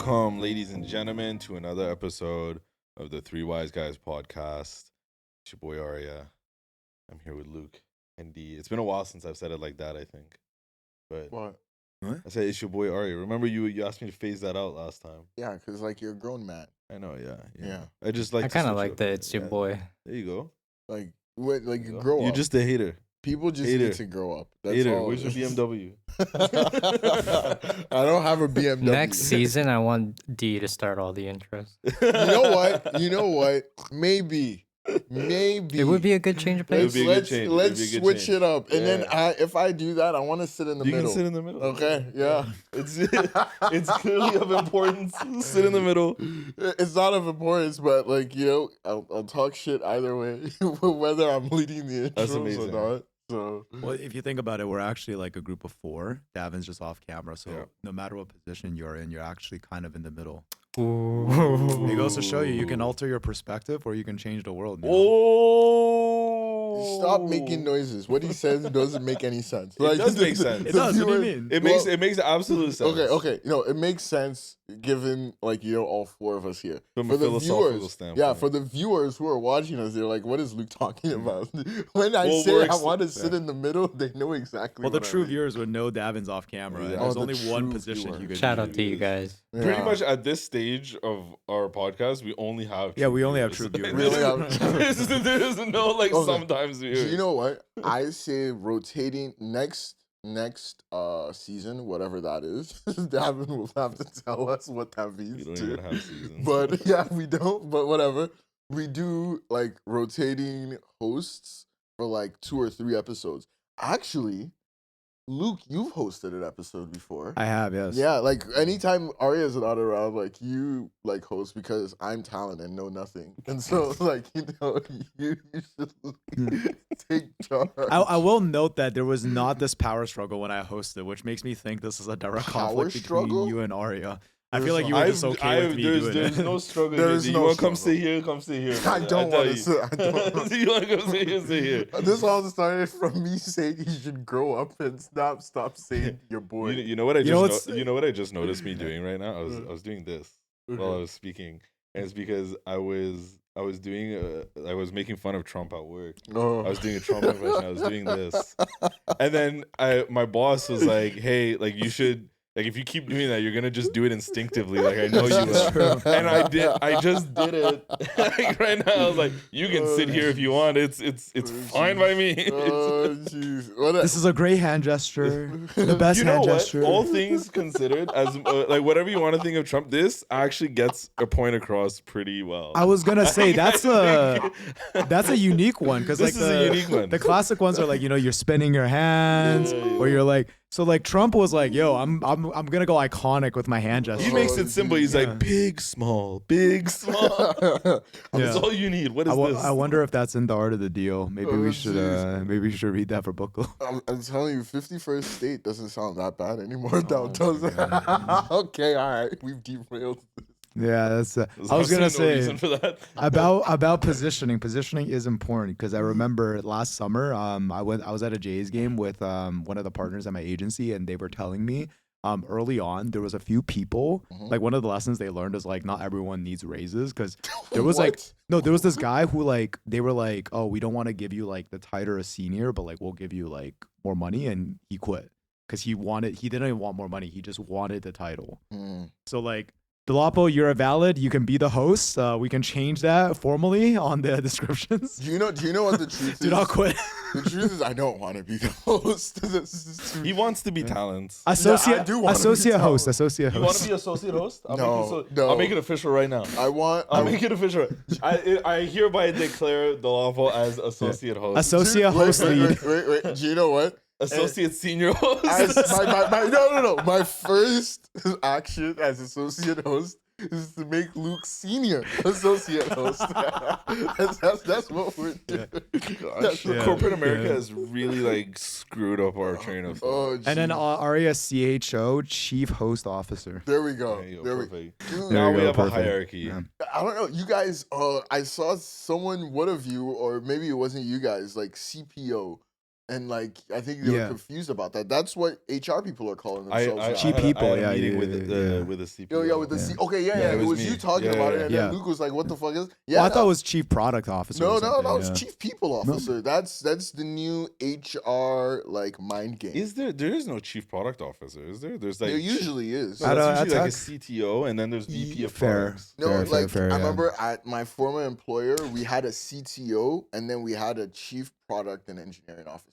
Welcome, ladies and gentlemen, to another episode of the Three Wise Guys podcast. It's your boy Arya. I'm here with Luke and D. It's been a while since I've said it like that, I think. But What? I said it's your boy Arya. Remember you asked me to phase that out last time. Yeah, because like you're a grown man. I know, yeah. Yeah. I just like. I kind of like that. It's your boy. There you go. Like what? Like you grow up. You're just a hater. People just Hater. need to grow up. That's Hater. all. Where's your BMW? I don't have a BMW. Next season, I want D to start all the intros. You know what? Maybe. It would be a good change of It would pace. be a good change. It would Let's be a good switch change. it up, and then Yeah. if I do that, I want to sit in the You middle. can sit in the middle. Okay, yeah. It's clearly of importance. Sit in the middle. It's not of importance, but like I'll talk shit either way, whether I'm leading the That's intros amazing. or not. So Well, if you think about it, we're actually like a group of four. Davin's just off camera, so Yeah. no matter what position you're in, you're actually kind of in the middle. Ooh. It goes to show you can alter your perspective or you can change the world. You know? Oh! stop making noises. What he says doesn't make any sense. It does make sense. It does. What do you viewer- mean? It makes absolute sense. Okay. It makes sense given all four of us here. From a philosophical viewers, standpoint. yeah, for the viewers who are watching us, they're like, "What is Luke talking about?" When I Well, say we're I want to sit yeah. in the middle, they know exactly. Well, the what I true mean. viewers would know Davin's off camera. Yeah. And Oh, there's the only one true position viewer. you could Shout do. out to you guys. Pretty Yeah. much at this stage of our podcast, we only have Yeah, we only have viewers. true viewers. We only have- There's no like Okay. sometimes So viewers. you know what? I say rotating next season, whatever that is. Davin will have to tell us what that we means don't too. even have seasons. But yeah, we don't. But whatever. We do like rotating hosts for like 2 or 3 episodes. Actually, Luke, you've hosted an episode before. I have, yes. Yeah, like anytime Arya's not around, like you like host because I'm talent and know nothing, and so like you should take charge. I will note that there was not this power struggle when I hosted, which makes me think this is a direct Power conflict between struggle? you and Arya. I There's feel like you were just okay with me doing there's it. no struggle. There's you no want to come struggle. sit here? Come sit here. I don't tell want to you. sit. I don't. You want to come sit here? Sit here. This all started from me saying he should grow up and stop saying your boy. You know what I You know what's- you know what I just noticed me doing right now? I was doing this while I was speaking, and it's because I was making fun of Trump at work. Oh. I was doing a Trump impression. I was doing this, and then my boss was like, "Hey, like you should." Like if you keep doing that, you're gonna just do it instinctively. Like I know you will. And I did. I just did it. Like right now, I was like, "You can sit here if you want. It's fine by me." Oh jeez. What This is a great hand gesture. The best You know hand what? gesture. All things considered, as like whatever you want to think of Trump, this actually gets a point across pretty well. I was gonna say that's a unique one because like This is a unique one. the classic ones are like you're spinning your hands Yeah. or you're like like Trump was like I'm gonna go iconic with my hand gesture. He makes it simple. He's Yeah. like big, small, big, small. That's Yeah. all you need. What is this? I wonder if that's in the art of the deal. Maybe Oh, we should jeez. read that for book club. I'm telling you, 51st State doesn't sound that bad anymore. Oh, Does it? Okay, all right. We've derailed. Yeah, that's. There's I was gonna absolutely no say reason for that. about positioning. Positioning is important because I remember last summer, I was at a Jays game with one of the partners at my agency, and they were telling me early on there was a few people like one of the lessons they learned is like not everyone needs raises because there was like What? there was this guy who like they were like, oh, we don't want to give you like the title of senior, but like we'll give you like more money, and he quit because he didn't even want more money, he just wanted the title. So like, Delapo, you're a valid. You can be the host. We can change that formally on the descriptions. Do you know what the truth is? Do not quit. The truth is, I don't want to be the host. This is too- He wants to be talents. Associate, do wanna be associate told. host. Associate You want to host. be associate host? No. I'll make it official right now. I Make it official. I hereby declare Delavo as associate host. Associate host lead. Wait. Do you know what? Associate senior host. No. My first action as associate host is to make Luke senior associate host. that's what we're doing. Gosh, Yeah. corporate America Yeah. has really like screwed up our train of thought. Oh, And then geez. Aria CHO, chief host officer. There we go. There you go, There we perfect. Dude, Now you we go, have perfect. a hierarchy. Yeah. I don't know. You guys, I saw someone, one of you, or maybe it wasn't you guys, like CPO. And like, I think they were confused about that. That's what HR people are calling themselves. I Cheap had people, I had a yeah, mean yeah, with yeah. with a CPO. Okay, Yeah, it was me. you talking Yeah, about yeah, it, and yeah. then Luke was like, "What the fuck is?" Yeah, well, I thought it was chief product officer. No, or something, no, it's chief people officer. That's the new HR like mind game. Is there? There is no chief product officer, is there? There's like There usually is. No, that's At usually like a Tech? CTO, and then there's VP of Fair. products. No, Fair, like fair, I yeah. remember at my former employer, we had a CTO, and then we had a chief product and engineering officer.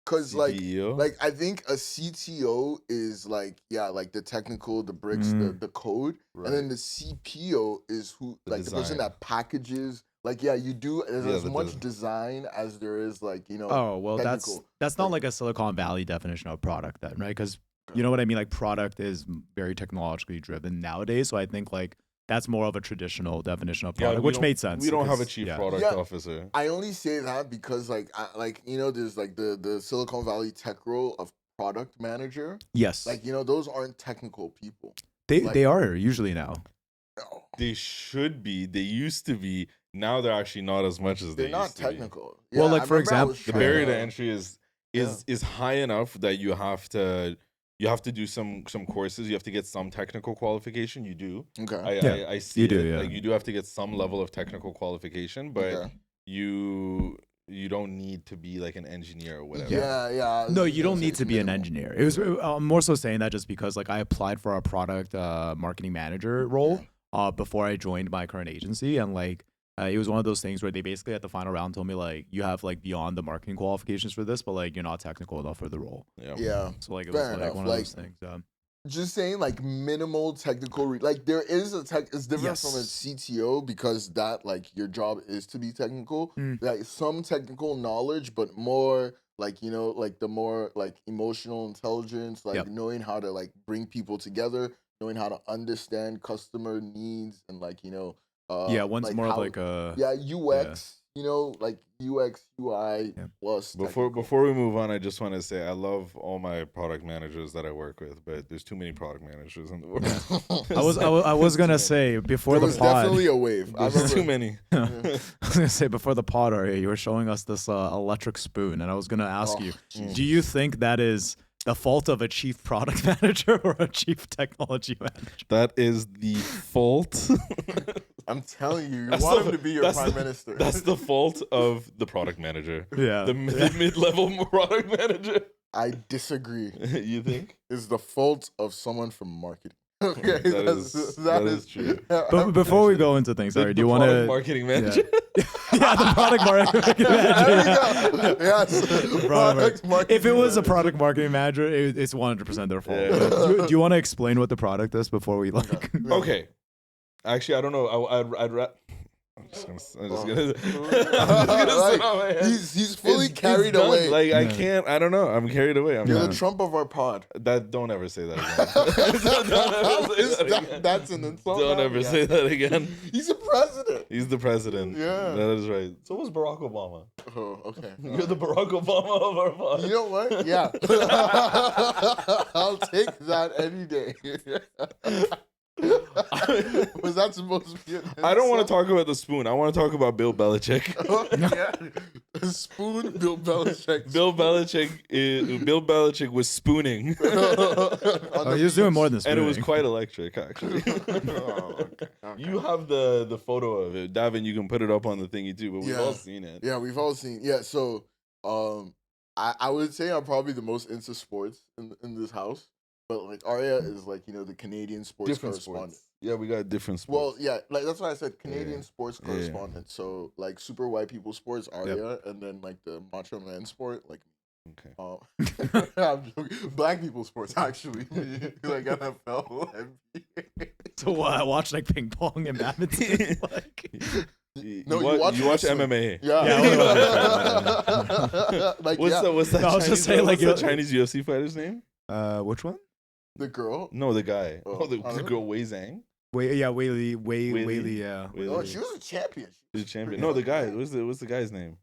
Cause CPEO? like I think a CTO is like the technical, the bricks, the code, Right. and then the CPO is who The like the person design. that packages. Like you do there's as the much design as there is like Oh well, technical. that's not like a Silicon Valley definition of product, then, right? Because you know what I mean. Like product is very technologically driven nowadays, so I think like that's more of a traditional definition of product, which made sense. We don't have a because- chief yeah. product officer. I only say that because there's like the Silicon Valley tech role of product manager. Yes, Like those aren't technical people. they are usually now. No, They should be. They used to be. Now they're actually not as much as they're they not used to be. technical. Well, like, I for remember I example, was The trying barrier to to- entry is high enough that you have to do some courses. You have to get some technical qualification. You do. Okay. I see You do, it. yeah. Like you do have to get some level of technical qualification, but Okay. you don't need to be like an engineer or whatever. Yeah. No, was you gonna don't say need it's to be an minimal. engineer. It was I'm more so saying that just because like I applied for a product marketing manager role before I joined my current agency, and like it was one of those things where they basically at the final round told me like you have like beyond the marketing qualifications for this, but like you're not technical enough for the role. Yeah. So like it Fair was like enough. one of Like, those things. Just saying, like minimal technical. Like there is a tech. It's different from a Yes. CTO because that like your job is to be technical. Like some technical knowledge, but more like like the more like emotional intelligence, like Yep. knowing how to like bring people together, knowing how to understand customer needs, and like Yeah, one's like more of how- like a UX. Like UX UI Yeah. plus Before technical. before we move on, I just want to say I love all my product managers that I work with, but there's too many product managers in the world. I was gonna say before there the was pod. definitely a wave. I There's too remember. many. I was gonna say before the pod, Arya, you were showing us this electric spoon, and I was gonna ask Oh, you, Jesus. do you think that is the fault of a chief product manager or a chief technology manager? That is the fault. I'm telling you, you That's want the- him to be your that's prime the- minister. That's the fault of the product manager. Yeah, The mid-level product manager. I disagree. You think? It's the fault of someone from marketing. Okay, That is true. But before we go into things, sorry, do you want product to? marketing manager? Yeah, the product marketing manager. There we go. Yes. Product marketing If it was a manager. product marketing manager, it's 100% their fault. Yeah. But do you want to explain what the product is before we like? Okay. Actually, I don't know. I'm just gonna sit on my hands. He's fully It's carried done. away. Like I Yeah. can't. I don't know. I'm carried away. I'm You're not. the Trump of our pod. Don't ever say that again. Don't ever say that again. That's an insult. Don't now? ever Yeah. say that again. He's a president. He's the president. Yeah. That is right. So was Barack Obama. Oh, okay. You're the Barack Obama of our pod. You know what? Yeah. I'll take that any day. Was that supposed to be an I don't want insult? to talk about the spoon. I want to talk about Bill Belichick. Yeah. Spoon Bill Belichick. Bill Belichick was spooning, Oh, he was doing more than and it was spooning. quite electric, actually. You have the photo of it, Davin. You can put it up on the thingy too, but we've all seen it. Yeah, we've all seen. Yeah, so I would say I'm probably the most into sports in this house. But like Arya is like the Canadian sports Different correspondent. sports. Yeah, we got different Well, sports. yeah, like that's why I said Canadian Yeah. sports Yeah, yeah. correspondent. So like super white people sports Arya, and then like the macho man sport like Okay. I'm joking. Black people sports actually like NFL. NBA. So I watch like ping pong and badminton. Like, No, you watch wrestling. MMA. Yeah. Yeah, Like What's that? No, I was Chinese, just saying, like, what's that you- Chinese UFC fighter's name? which one? the girl. No, the guy. Oh, Oh, the I don't know. girl Wei Zhang. Wei, yeah, Whaley, Whaley? yeah. Wei Oh, Li. she was a champion. She's a champion. No, the guy. What's the guy's name?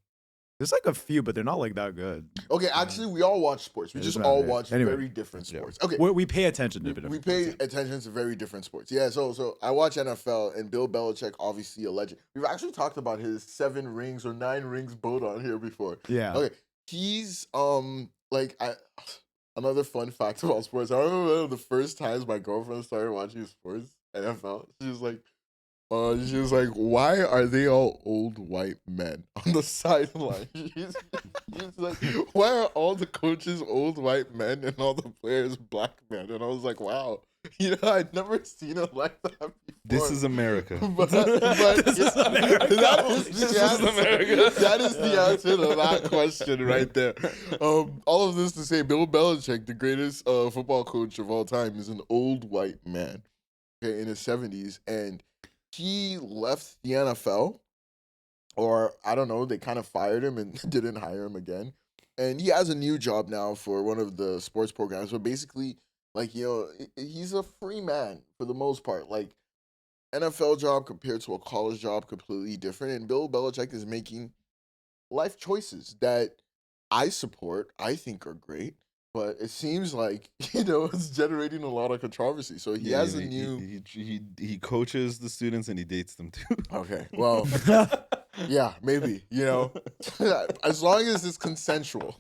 There's like a few, but they're not like that good. Okay, actually, we all watch sports. We It just doesn't all matter. watch Anyway. very different Yeah. sports. Okay, We pay attention to different. we pay sports, attention to very different sports. Yeah, so I watch NFL, and Bill Belichick, obviously a legend. We've actually talked about his 7 rings or 9 rings boat on here before. yeah. Okay, he's like another fun fact about sports. I remember the first times my girlfriend started watching sports, NFL. She was like, why are they all old white men on the sideline? She's like, why are all the coaches old white men and all the players black men? And I was like, wow, I'd never seen it like that before. This is America. But this is America. That is the answer to that question right there. All of this to say, Bill Belichick, the greatest football coach of all time, is an old white man, okay, in his 70s, and he left the NFL, or I don't know, they kind of fired him and didn't hire him again. And he has a new job now for one of the sports programs. But basically, like, he's a free man for the most part. Like, NFL job compared to a college job, completely different. And Bill Belichick is making life choices that I support, I think are great. But it seems like, it's generating a lot of controversy. So he has a new... He coaches the students and he dates them too. Okay, well, yeah, maybe, as long as it's consensual,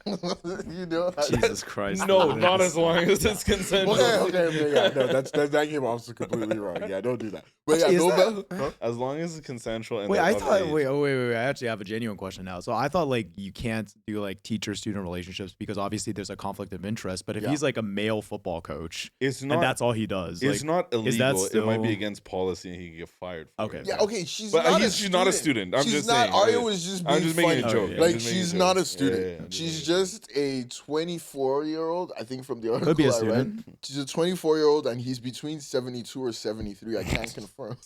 Jesus Christ. No, not as long as it's consensual. Okay, yeah, no, that came off completely wrong. Yeah, don't do that. But yeah, as long as it's consensual. And wait, I actually have a genuine question now. So I thought like you can't do like teacher-student relationships because obviously there's a conflict of interest. But if he's like a male football coach, it's not, and that's all he does. It's like, not illegal. Still... It might be against policy and he can get fired. Okay. Yeah. Okay. She's not a student. I'm just saying. Arya was just being making funny. a joke. Like she's not a student. Yeah, she's just a 24-year-old. I think from the article could be a I read, student. she's a 24-year-old, and he's between 72 or 73. I can't confirm.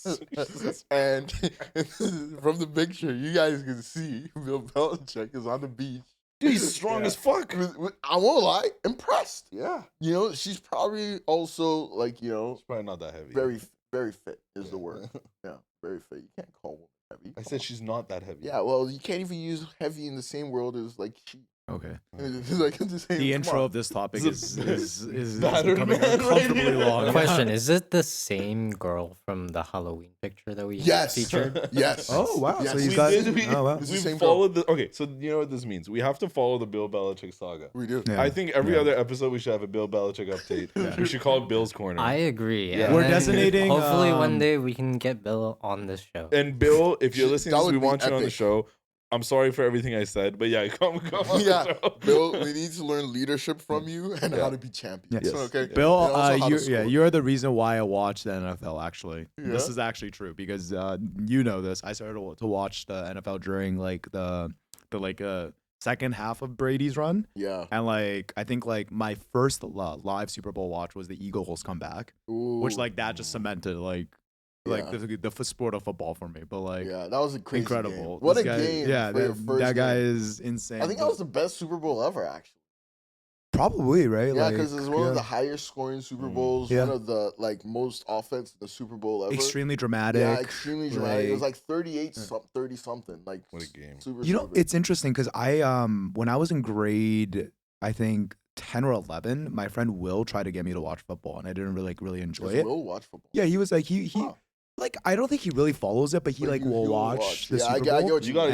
And from the picture, you guys can see Bill Belichick is on the beach. Dude, he's strong as fuck. I won't lie, impressed. Yeah. She's probably also like, she's probably not that heavy. Very, very fit is the word. Yeah, very fit. You can't call women heavy. I said she's not that heavy. Yeah, well, you can't even use heavy in the same world as like she. Okay. It's like the intro of this topic is battered becoming man uncomfortably right long. Question: is it the same girl from the Halloween picture that we featured? Yes. Oh wow! Yes. So he's We got. did- Oh wow! It's the We same followed the. Okay, so you know what this means. We have to follow the Bill Belichick saga. We do. Yeah. I think every Yeah. other episode we should have a Bill Belichick update. We should call it Bill's Corner. I agree. Yeah. And We're then designating, Hopefully, one day we can get Bill on this show. And Bill, if you're listening That to this, we would be want you on the epic. show. I'm sorry for everything I said, but yeah, come on Yeah, the show. Bill, we need to learn leadership from you and how to be champions. Yes. Okay, Bill, And also how to score. you're the reason why I watched the NFL. Actually, this Yeah? is actually true because you know this. I started to watch the NFL during like the second half of Brady's run, Yeah. and like I think like my first live Super Bowl watch was the Eagles comeback, which Ooh. like that just cemented like Yeah. the sport of football for me. But like Yeah, that was a crazy incredible. Game. What This a guy- game! Yeah, for your first that guy game. is insane. I think that was the best Super Bowl ever, actually. probably right. Yeah, like, because it's one of yeah. the highest scoring Super Bowls, Yeah. one of the like most offense in the Super Bowl ever. extremely dramatic. Yeah, extremely dramatic. It was like- like 38, 30 something. Like What a game. Super. You know, super. it's interesting because I when I was in grade, I think 10 or 11, my friend Will tried to get me to watch football, and I didn't really enjoy Does it. Will watch football. Yeah, he was like he Huh. like I don't think he really follows it, but he But like you- will you'll watch the Yeah, I Super get- I Bowl. get what You gotta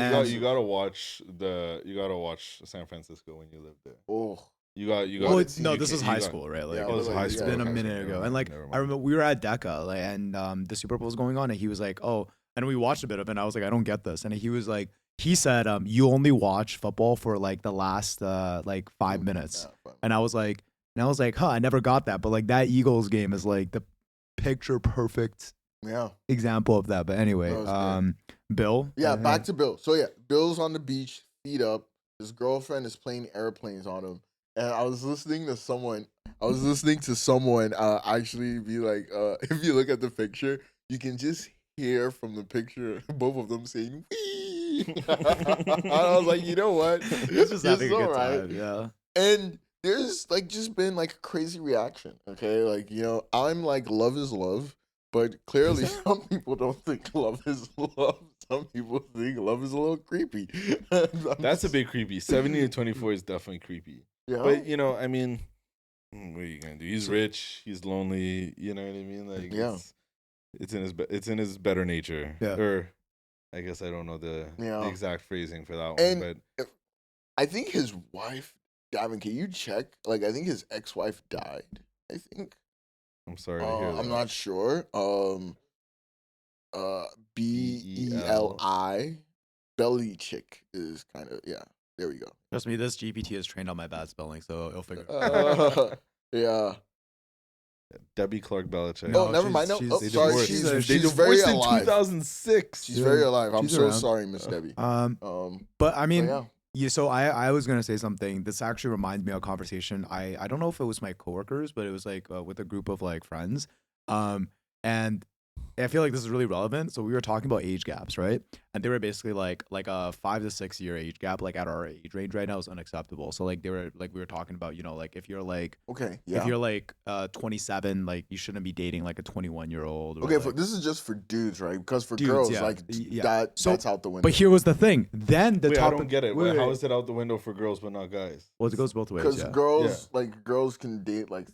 And- watch San Francisco when you live there. Oh, You got. Well, it's- no, you this can't- was you high got- school, right? Like Yeah, Oh, it was high it's school. been a Okay, minute okay, ago, never and like mind, never I mind. remember we were at DECA, like, and the Super Bowl was going on, and he was like, "Oh," and we watched a bit of it, and I was like, "I don't get this," and he was like, he said, "You only watch football for like the last like 5 minutes," yeah, fine. and I was like, "Huh, I never got that," but like that Eagles game is like the picture perfect Yeah. example of that. But anyway, That was Bill, Yeah, back to Bill. So yeah, Bill's on the beach, feet up. His girlfriend is playing airplanes on him, and I was listening to someone. Actually be like, if you look at the picture, you can just hear from the picture both of them saying "wee." I was like, you know what? he's just having a good alright. time. Yeah. And there's like just been like a crazy reaction. Okay, like I'm like love is love, but clearly some people don't think love is love. Some people think love is a little creepy. That's a bit creepy. 70 to 24 is definitely creepy. Yeah. But I mean, what are you gonna do? He's rich. He's lonely. You know what I mean? Like, Yeah. it's in his better nature. Yeah. Or, I guess I don't know the Yeah. exact phrasing for that one. And but I think his wife. Gavin, can you check? Like, I think his ex-wife died. I think. I'm sorry to hear that. I'm not sure. Beli. Belichick is kind of There we go. Trust me, this GPT is trained on my bad spelling, so it'll figure it out. Yeah. Debbie Clark Belichick. No, never mind. No, sorry. She's very in alive. 2006. She's very alive. I'm She's so around. sorry, Miss Debbie. But I mean, so I was gonna say something. This actually reminds me of a conversation. I don't know if it was my coworkers, but it was like with a group of like friends. And I feel like this is really relevant. So we were talking about age gaps, right? And they were basically like a 5 to 6 year age gap, like at our age range right now, is unacceptable. So like they were like we were talking about, like if you're like if you're like 27, like you shouldn't be dating like a 21-year-old. Okay, like, this is just for dudes, right? Because for dudes, girls, that's out the window. But here was the thing. Then the Wait, topic. I don't get it. How is it out the window for girls but not guys? Well, it goes both ways. Because girls can date like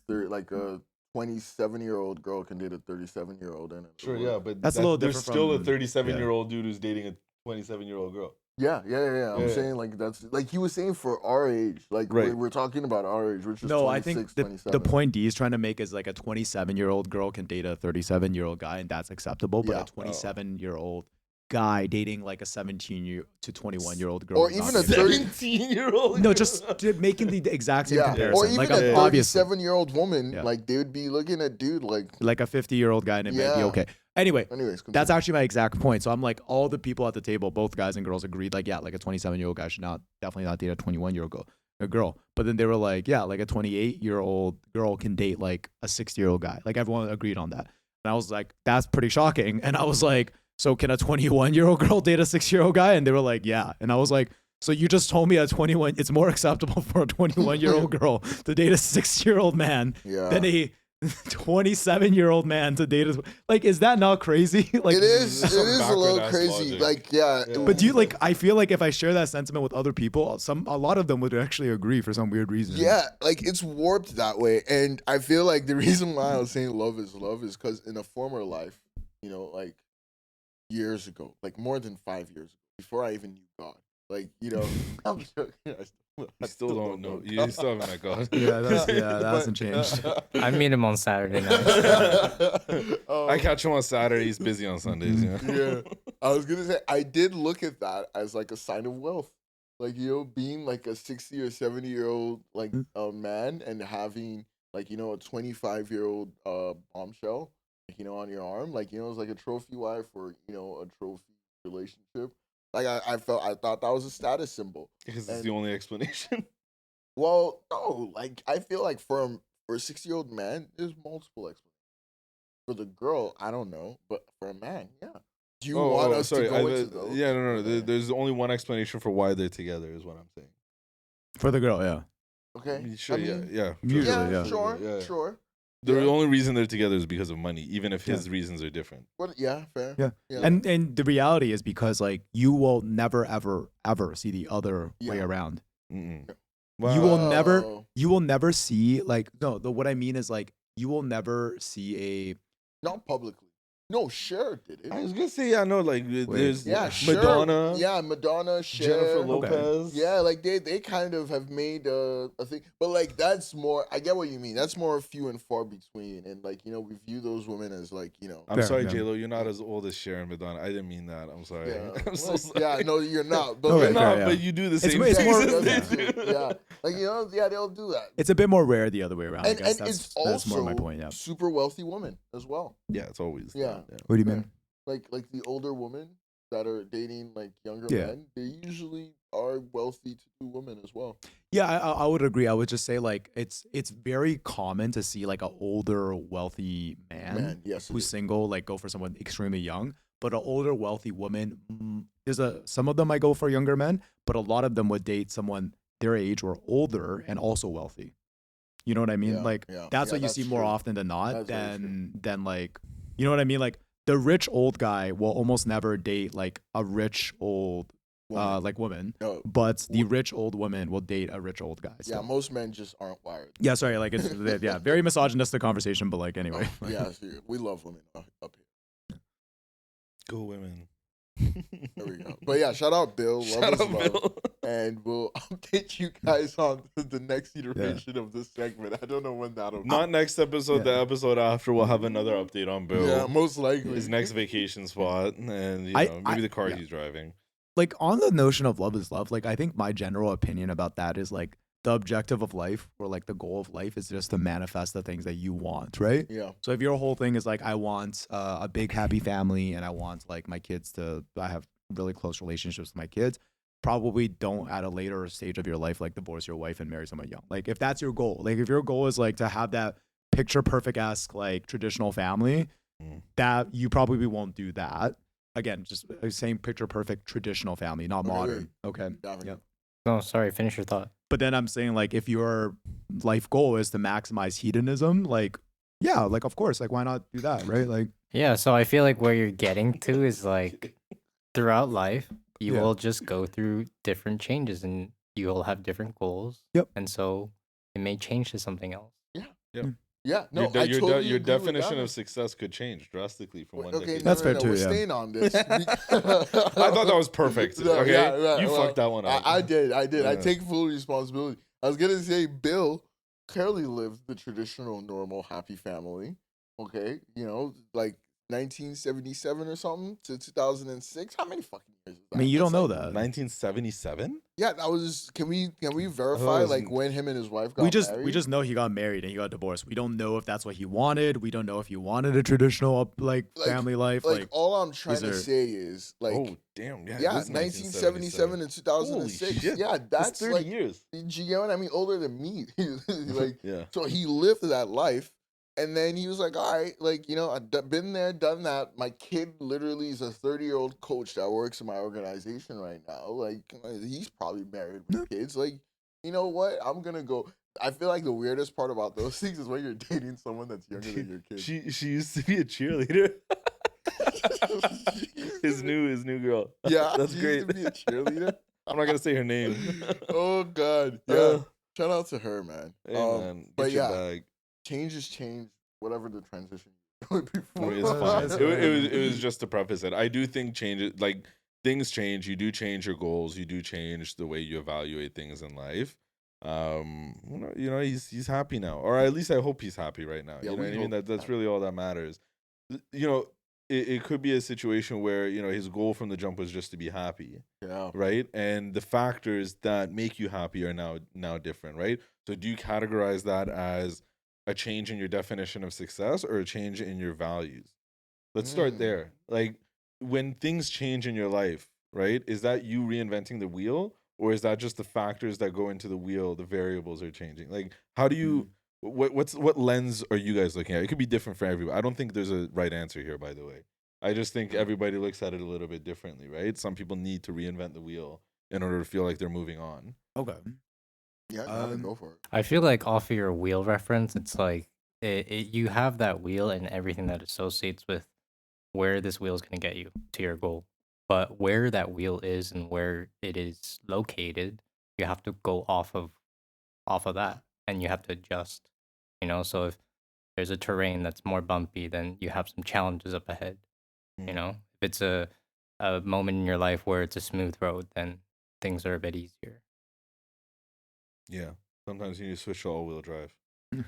a 27-year-old girl can date a 37-year-old. Sure, yeah, but that's a little there's different. Still a 37-year-old dude who's dating a 27-year-old girl. Yeah. I'm saying like that's like he was saying for our age, like we're talking about our age, which is 26, I think 27. the point D is trying to make is like a 27-year-old girl can date a 37-year-old guy, and that's acceptable. But a 27-year-old guy dating like a 17 to 21-year-old girl, or even a 17-year-old. No, just making the exact same comparison. Or even like a 37-year-old woman, like they would be looking at dude like a 50-year-old guy, and it might be okay. Anyways, that's actually my exact point. So I'm like, all the people at the table, both guys and girls, agreed like, like a 27-year-old guy should definitely not date a 21-year-old girl. But then they were like, like a 28-year-old girl can date like a 60-year-old guy. Like everyone agreed on that. And I was like, that's pretty shocking. And I was like, so can a 21-year-old girl date a 6-year-old guy? And they were like, yeah. And I was like, so you just told me it's more acceptable for a 21-year-old girl to date a 6-year-old man than a 27-year-old man to date like, is that not crazy? Like, it is a little crazy. Logic. Like, but do you like? I feel like if I share that sentiment with other people, a lot of them would actually agree for some weird reason. Yeah, like it's warped that way, and I feel like the reason why I was saying love is because in a former life, like years ago, like more than 5 years ago, before I even knew God, like I'm joking. I still don't know. You still haven't met God. That hasn't changed. I meet him on Saturday night. I catch him on Saturday. He's busy on Sundays. Yeah. I was gonna say I did look at that as like a sign of wealth, like being like a 60 or 70-year-old like man and having like a 25-year-old bombshell like on your arm, like it's like a trophy wife or a trophy relationship. Like I thought that was a status symbol. Because it's the only explanation. Well, no, like I feel like for a 60-year-old man, there's multiple explanations. For the girl, I don't know, but for a man, yeah. Do you want us to go into those? Yeah, no. There's only one explanation for why they're together, is what I'm saying. For the girl, yeah. Okay. Sure, yeah. Usually, yeah. Sure. The only reason they're together is because of money, even if his reasons are different. But fair. Yeah. And the reality is because like you will never ever see the other way around. Wow. You will never see like what I mean is like you will never see not publicly. No, Cher did it. I was gonna say like there's Madonna. Yeah, Madonna, Cher, Jennifer Lopez. Okay. Yeah, like they kind of have made a thing, but like that's more. I get what you mean. That's more few and far between, and like we view those women as like I'm sorry, J-Lo, you're not as old as Cher and Madonna. I didn't mean that. I'm sorry. Yeah. I'm so sorry. Yeah, no, you're not. But you're not. But you do the same thing. Yeah, like they'll do that. It's a bit more rare the other way around. And, I guess it's that's also more my point. Yeah. Super wealthy women as well. Yeah, it's always. Yeah. What do you mean? Like the older women that are dating like younger men, they usually are wealthy to do women as well. Yeah, I would agree. I would just say like it's very common to see like an older wealthy man who's single like go for someone extremely young, but an older wealthy woman some of them might go for younger men, but a lot of them would date someone their age or older and also wealthy. You know what I mean? That's what you see more often than not than like, you know what I mean? Like the rich old guy will almost never date like a rich old woman, but the rich old woman will date a rich old guy. So. Yeah, most men just aren't wired. Yeah, sorry, like it's very misogynistic conversation, but like anyway. We love women up here. Go women. There we go. But yeah, shout out Bill. Shout out Bill. and we'll update you guys on the next iteration of this segment. I don't know when that'll be. Not next episode, the episode after, we'll have another update on Bill. Yeah, most likely. His next vacation spot, and maybe the car he's driving. Like, on the notion of love is love, like, I think my general opinion about that is, like, the objective of life, or like the goal of life, is just to manifest the things that you want, right? Yeah. So if your whole thing is like, I want a big happy family, and I want like my kids I have really close relationships with my kids, probably don't at a later stage of your life like divorce your wife and marry someone young. Like, if that's your goal, like if your goal is like to have that picture perfect-esque like traditional family, that you probably won't do that. Again, just saying picture perfect traditional family, not modern. Okay. Yeah. No, sorry, finish your thought. But then I'm saying, like, if your life goal is to maximize hedonism, like, yeah, like, of course, like, why not do that, right? Like, yeah, so I feel like where you're getting to is like throughout life, you will just go through different changes and you will have different goals. Yep. And so it may change to something else. Yeah. Yep. Yeah, no, your definition of success could change drastically from one decade. That's fair too. We're staying on this. I thought that was perfect. Okay, you fucked that one up. I did. Yeah. I take full responsibility. I was gonna say Bill clearly lived the traditional, normal, happy family. Okay, like 1977 or something to 2006. How many fucking years is that? I mean, you don't know like, that. 1977? Yeah, that was. Can we verify like when him and his wife got married? We just know he got married and he got divorced. We don't know if that's what he wanted. We don't know if he wanted a traditional like family life. Like all I'm trying to say is like, oh damn, yeah, 1977 and 2006. Yeah, that's 30 like years. Do you get what I mean? Older than me. Like, yeah. So he lived that life. And then he was like, all right, like, I've been there, done that. My kid literally is a 30-year-old coach that works in my organization right now. Like, he's probably married with kids. Like, you know what? I'm going to go. I feel like the weirdest part about those things is when you're dating someone that's younger than your kid. She used to be a cheerleader. his new girl. Yeah, that's she great. used to be a cheerleader. I'm not going to say her name. Oh, God. Yeah. Shout out to her, man. Hey, man. But your yeah. bag. Change is change, whatever the transition before. It's fine. It was just to preface it. I do think things change. You do change your goals. You do change the way you evaluate things in life. He's happy now, or at least I hope he's happy right now. Yeah, you know what I mean? That's really all that matters. It could be a situation where his goal from the jump was just to be happy. Yeah. Right. And the factors that make you happy are now different. Right. So do you categorize that as a change in your definition of success or a change in your values? Let's start there. Like, when things change in your life, right? Is that you reinventing the wheel, or is that just the factors that go into the wheel, the variables are changing? Like, how do you what lens are you guys looking at? It could be different for everybody. I don't think there's a right answer here, by the way. I just think everybody looks at it a little bit differently, right? Some people need to reinvent the wheel in order to feel like they're moving on. Okay. Yeah, go for it. I feel like off of your wheel reference, it's like you have that wheel and everything that associates with where this wheel is going to get you to your goal. But where that wheel is and where it is located, you have to go off of that, and you have to adjust. So if there's a terrain that's more bumpy, then you have some challenges up ahead. If it's a moment in your life where it's a smooth road, then things are a bit easier. Yeah, sometimes you need to switch to all-wheel drive.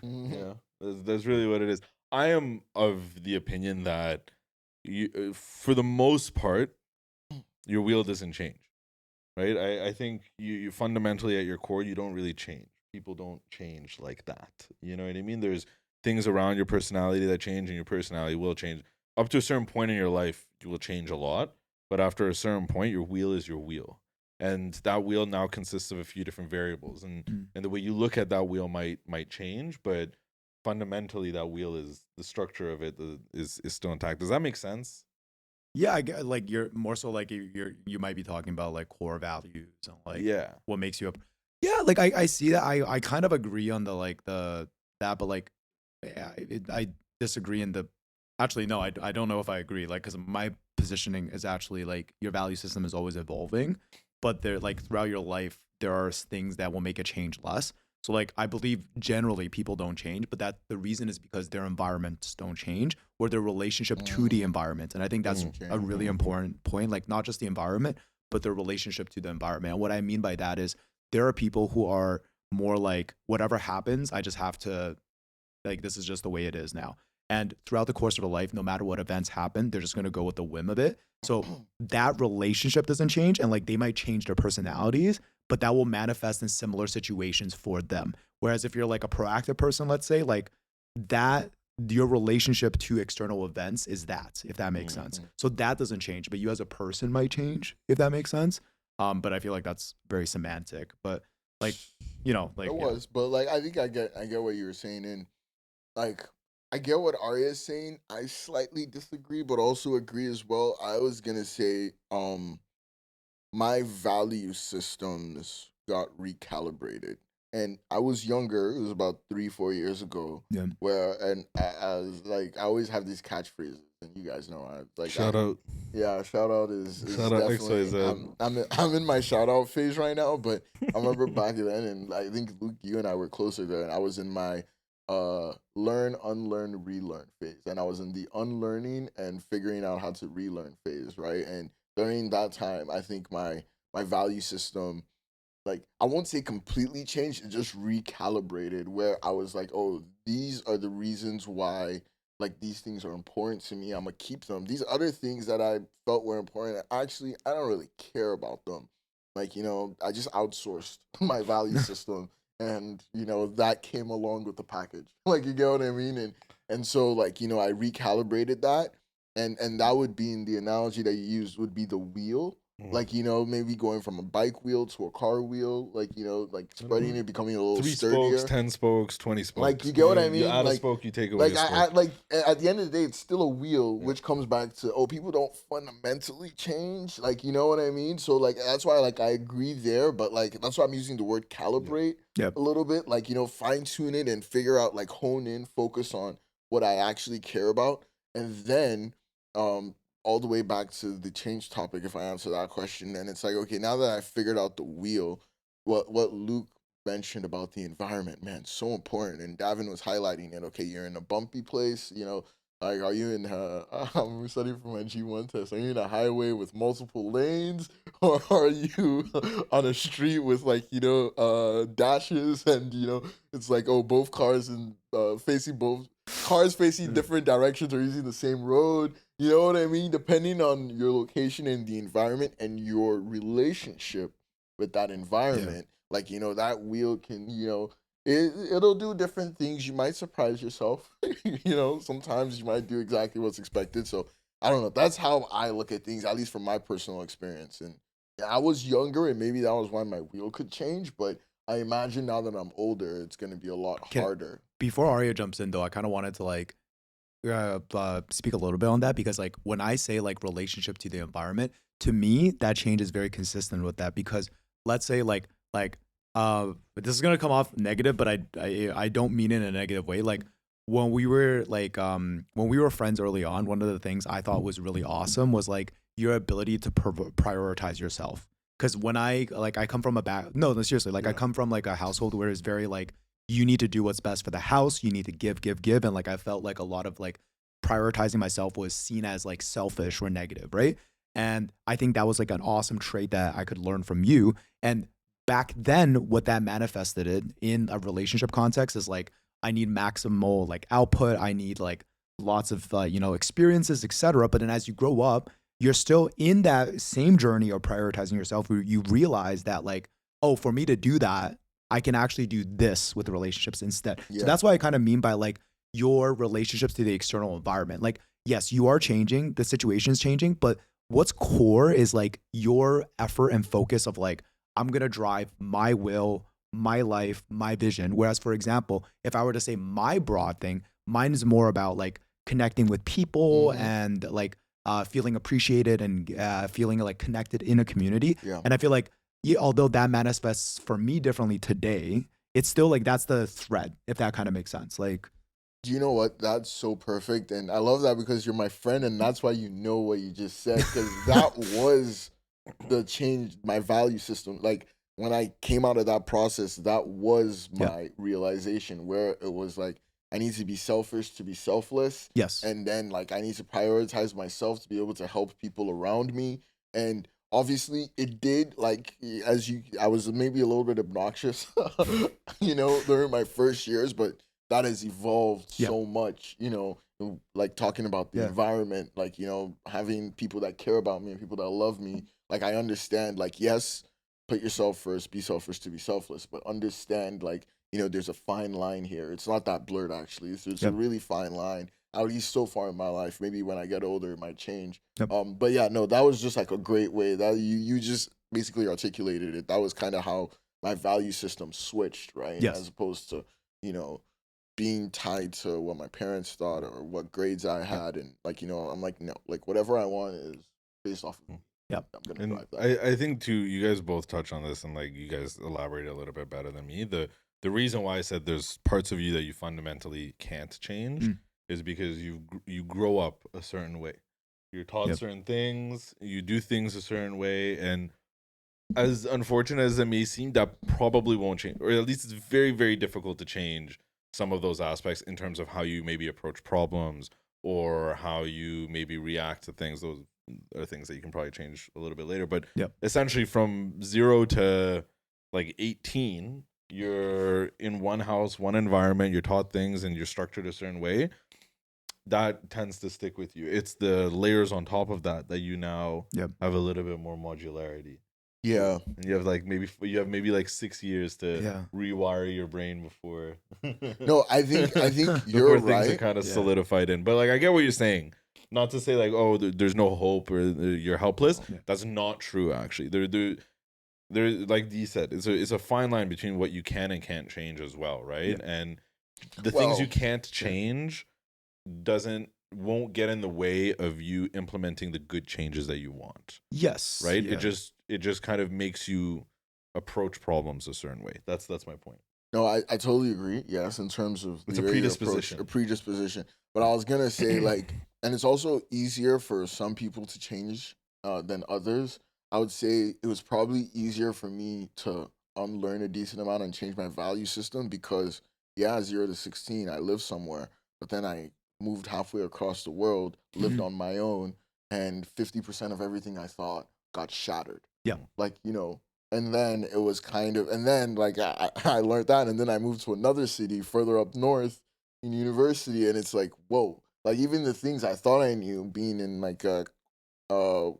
Yeah, that's really what it is. I am of the opinion that you, for the most part, your wheel doesn't change, right? I think you fundamentally at your core, you don't really change. People don't change like that. You know what I mean? There's things around your personality that change, and your personality will change. Up to a certain point in your life, you will change a lot, but after a certain point, your wheel is your wheel. And that wheel now consists of a few different variables, and the way you look at that wheel might change, but fundamentally that wheel is the structure of it is still intact. Does that make sense? Yeah, I get, like, you're more so like you might be talking about like core values and like what makes you up. Yeah, like I see that. I kind of agree on that, but like I disagree in the. Actually, no, I don't know if I agree. Like, because my positioning is actually like your value system is always evolving. But they're like throughout your life, there are things that will make it change less. So like I believe generally people don't change, but that the reason is because their environments don't change or their relationship to the environment. And I think that's a really important point. Like not just the environment, but their relationship to the environment. And what I mean by that is there are people who are more like, whatever happens, I just have to, like, this is just the way it is now. And throughout the course of their life, no matter what events happen, they're just going to go with the whim of it. So that relationship doesn't change. And like, they might change their personalities, but that will manifest in similar situations for them. Whereas if you're like a proactive person, let's say, like that, your relationship to external events is that, if that makes sense. So that doesn't change, but you as a person might change, if that makes sense. But I feel like that's very semantic, but like, you know, like it was, but like, I think I get what you were saying. And like, I get what Arya is saying. I slightly disagree, but also agree as well. I was gonna say, my value systems got recalibrated, and I was younger. It was about 3-4 years ago. Yeah. Where and I was like, I always have these catchphrases, and you guys know, Shout out. Yeah, shout out is Shout out definitely. XYZ. I'm in my shout out phase right now, but I remember back then, and I think Luke, you and I were closer there, and I was in my learn, unlearn, relearn phase, and I was in the unlearning and figuring out how to relearn phase, right? And during that time, I think my value system, like, I won't say completely changed, it just recalibrated, where I was like, oh, these are the reasons why, like, these things are important to me. I'm gonna keep them. These other things that I felt were important, actually, I don't really care about them. Like, you know, I just outsourced my value system, and you know, that came along with the package. Like, you get what I mean? And so, like, you know, I recalibrated that, and that would be, in the analogy that you used, would be the wheel. Like, you know, maybe going from a bike wheel to a car wheel, like, you know, like spreading it, becoming a little 3 sturdier. spokes, 10 spokes, 20 spokes. Like, you get what I mean? You add Like, a spoke, you take away like, a spoke. like, at the end of the day, it's still a wheel, which comes back to, oh, people don't fundamentally change. Like, you know what I mean? So, like, that's why, like, I agree there, but, like, that's why I'm using the word calibrate a little bit. Like, you know, fine tune it and figure out, like, hone in, focus on what I actually care about. And then, all the way back to the change topic, if I answer that question, then it's like, okay, now that I figured out the wheel, what Luke mentioned about the environment, man, so important. And Davin was highlighting it. Okay, you're in a bumpy place, you know, like, are you in I'm studying for my G1 test. Are you in a highway with multiple lanes, or are you on a street with, like, you know, dashes, and, you know, it's like, oh, both cars facing different directions or using the same road. You know what I mean? Depending on your location and the environment and your relationship with that environment, like, you know, that wheel can, you know, it'll do different things. You might surprise yourself. You know, sometimes you might do exactly what's expected. So I don't know. That's how I look at things, at least from my personal experience. And yeah, I was younger, and maybe that was why my wheel could change. But I imagine now that I'm older, it's going to be a lot harder. Before Arya jumps in, though, I kind of wanted to like speak a little bit on that, because like when I say like relationship to the environment, to me that change is very consistent with that. Because let's say like this is gonna come off negative, but I don't mean it in a negative way. Like when we were friends early on, one of the things I thought was really awesome was like your ability to prioritize yourself. Because when I come from seriously, like I come from like a household where it's very like, you need to do what's best for the house. You need to give. And like, I felt like a lot of like prioritizing myself was seen as like selfish or negative, right? And I think that was like an awesome trait that I could learn from you. And back then, what that manifested in a relationship context is like, I need maximal like output. I need like lots of, experiences, etc. But then as you grow up, you're still in that same journey of prioritizing yourself, where you realize that like, oh, for me to do that, I can actually do this with the relationships instead. Yeah. So that's why I kind of mean by like your relationships to the external environment. Like, yes, you are changing, the situation is changing, but what's core is like your effort and focus of like, I'm going to drive my will, my life, my vision. Whereas, for example, if I were to say my broad thing, mine is more about like connecting with people and like feeling appreciated and feeling like connected in a community. Yeah. And I feel like, although that manifests for me differently today, it's still like that's the thread, if that kind of makes sense. Like, do you know what? That's so perfect. And I love that because you're my friend, and that's why you know what you just said, because that was the change, my value system. Like, when I came out of that process, that was my realization, where it was like, I need to be selfish to be selfless. Yes. And then like, I need to prioritize myself to be able to help people around me. And obviously it did, like, I was maybe a little bit obnoxious, during my first years, but that has evolved Yeah. so much, like talking about the Yeah. environment, like, having people that care about me and people that love me. Like, I understand, like, yes, put yourself first, be selfish to be selfless, but understand, like, there's a fine line here. It's not that blurred, actually. It's a Yep. really fine line. At least so far in my life. Maybe when I get older, it might change. Yep. But yeah, no, that was just like a great way that you just basically articulated it. That was kind of how my value system switched, right? Yes. As opposed to, being tied to what my parents thought or what grades I had. And like, I'm like, no, like whatever I want is based off of me. Yep. I'm gonna And drive that. I think too, you guys both touch on this, and like you guys elaborate a little bit better than me. The reason why I said there's parts of you that you fundamentally can't change is because you grow up a certain way. You're taught Yep. certain things, you do things a certain way, and as unfortunate as it may seem, that probably won't change, or at least it's very, very difficult to change some of those aspects in terms of how you maybe approach problems or how you maybe react to things. Those are things that you can probably change a little bit later. But Yep. essentially, from 0 to like 18, you're in one house, one environment, you're taught things, and you're structured a certain way. That tends to stick with you. It's the layers on top of that that you now Yep. have a little bit more modularity. Yeah. And you have maybe like 6 years to Yeah. rewire your brain before. No, I think before you're things are right. kind of Yeah. solidified in. But like, I get what you're saying. Not to say like, oh, there's no hope or you're helpless. Yeah. That's not true. Actually, there, like Dee said, it's a fine line between what you can and can't change as well, right? Yeah. And the things you Well, can't change won't get in the way of you implementing the good changes that you want, Yes. right? Yeah. It just kind of makes you approach problems a certain way. That's my point. No, I totally agree. Yes, in terms of It's the a way you predisposition. approach a predisposition. But I was gonna say, like, and it's also easier for some people to change than others. I would say it was probably easier for me to unlearn a decent amount and change my value system because, yeah, 0 to 16, I lived somewhere, but then I moved halfway across the world, lived on my own, and 50% of everything I thought got shattered. Yeah. Like, and then it was and then like I learned that, and then I moved to another city further up north in university, and it's like, whoa, like even the things I thought I knew being in like a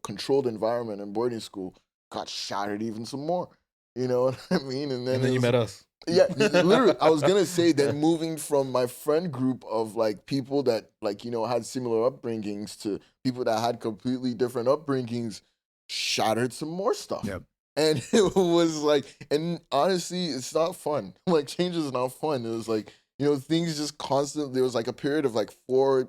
controlled environment in boarding school got shattered even some more. You know what I mean? And then you it was, met us. yeah, literally. I was gonna say that moving from my friend group of like people that like had similar upbringings to people that had completely different upbringings shattered some more stuff. Yep. And it was like, and honestly, it's not fun. Like change is not fun. It was like things just constantly. There was like a period of like 4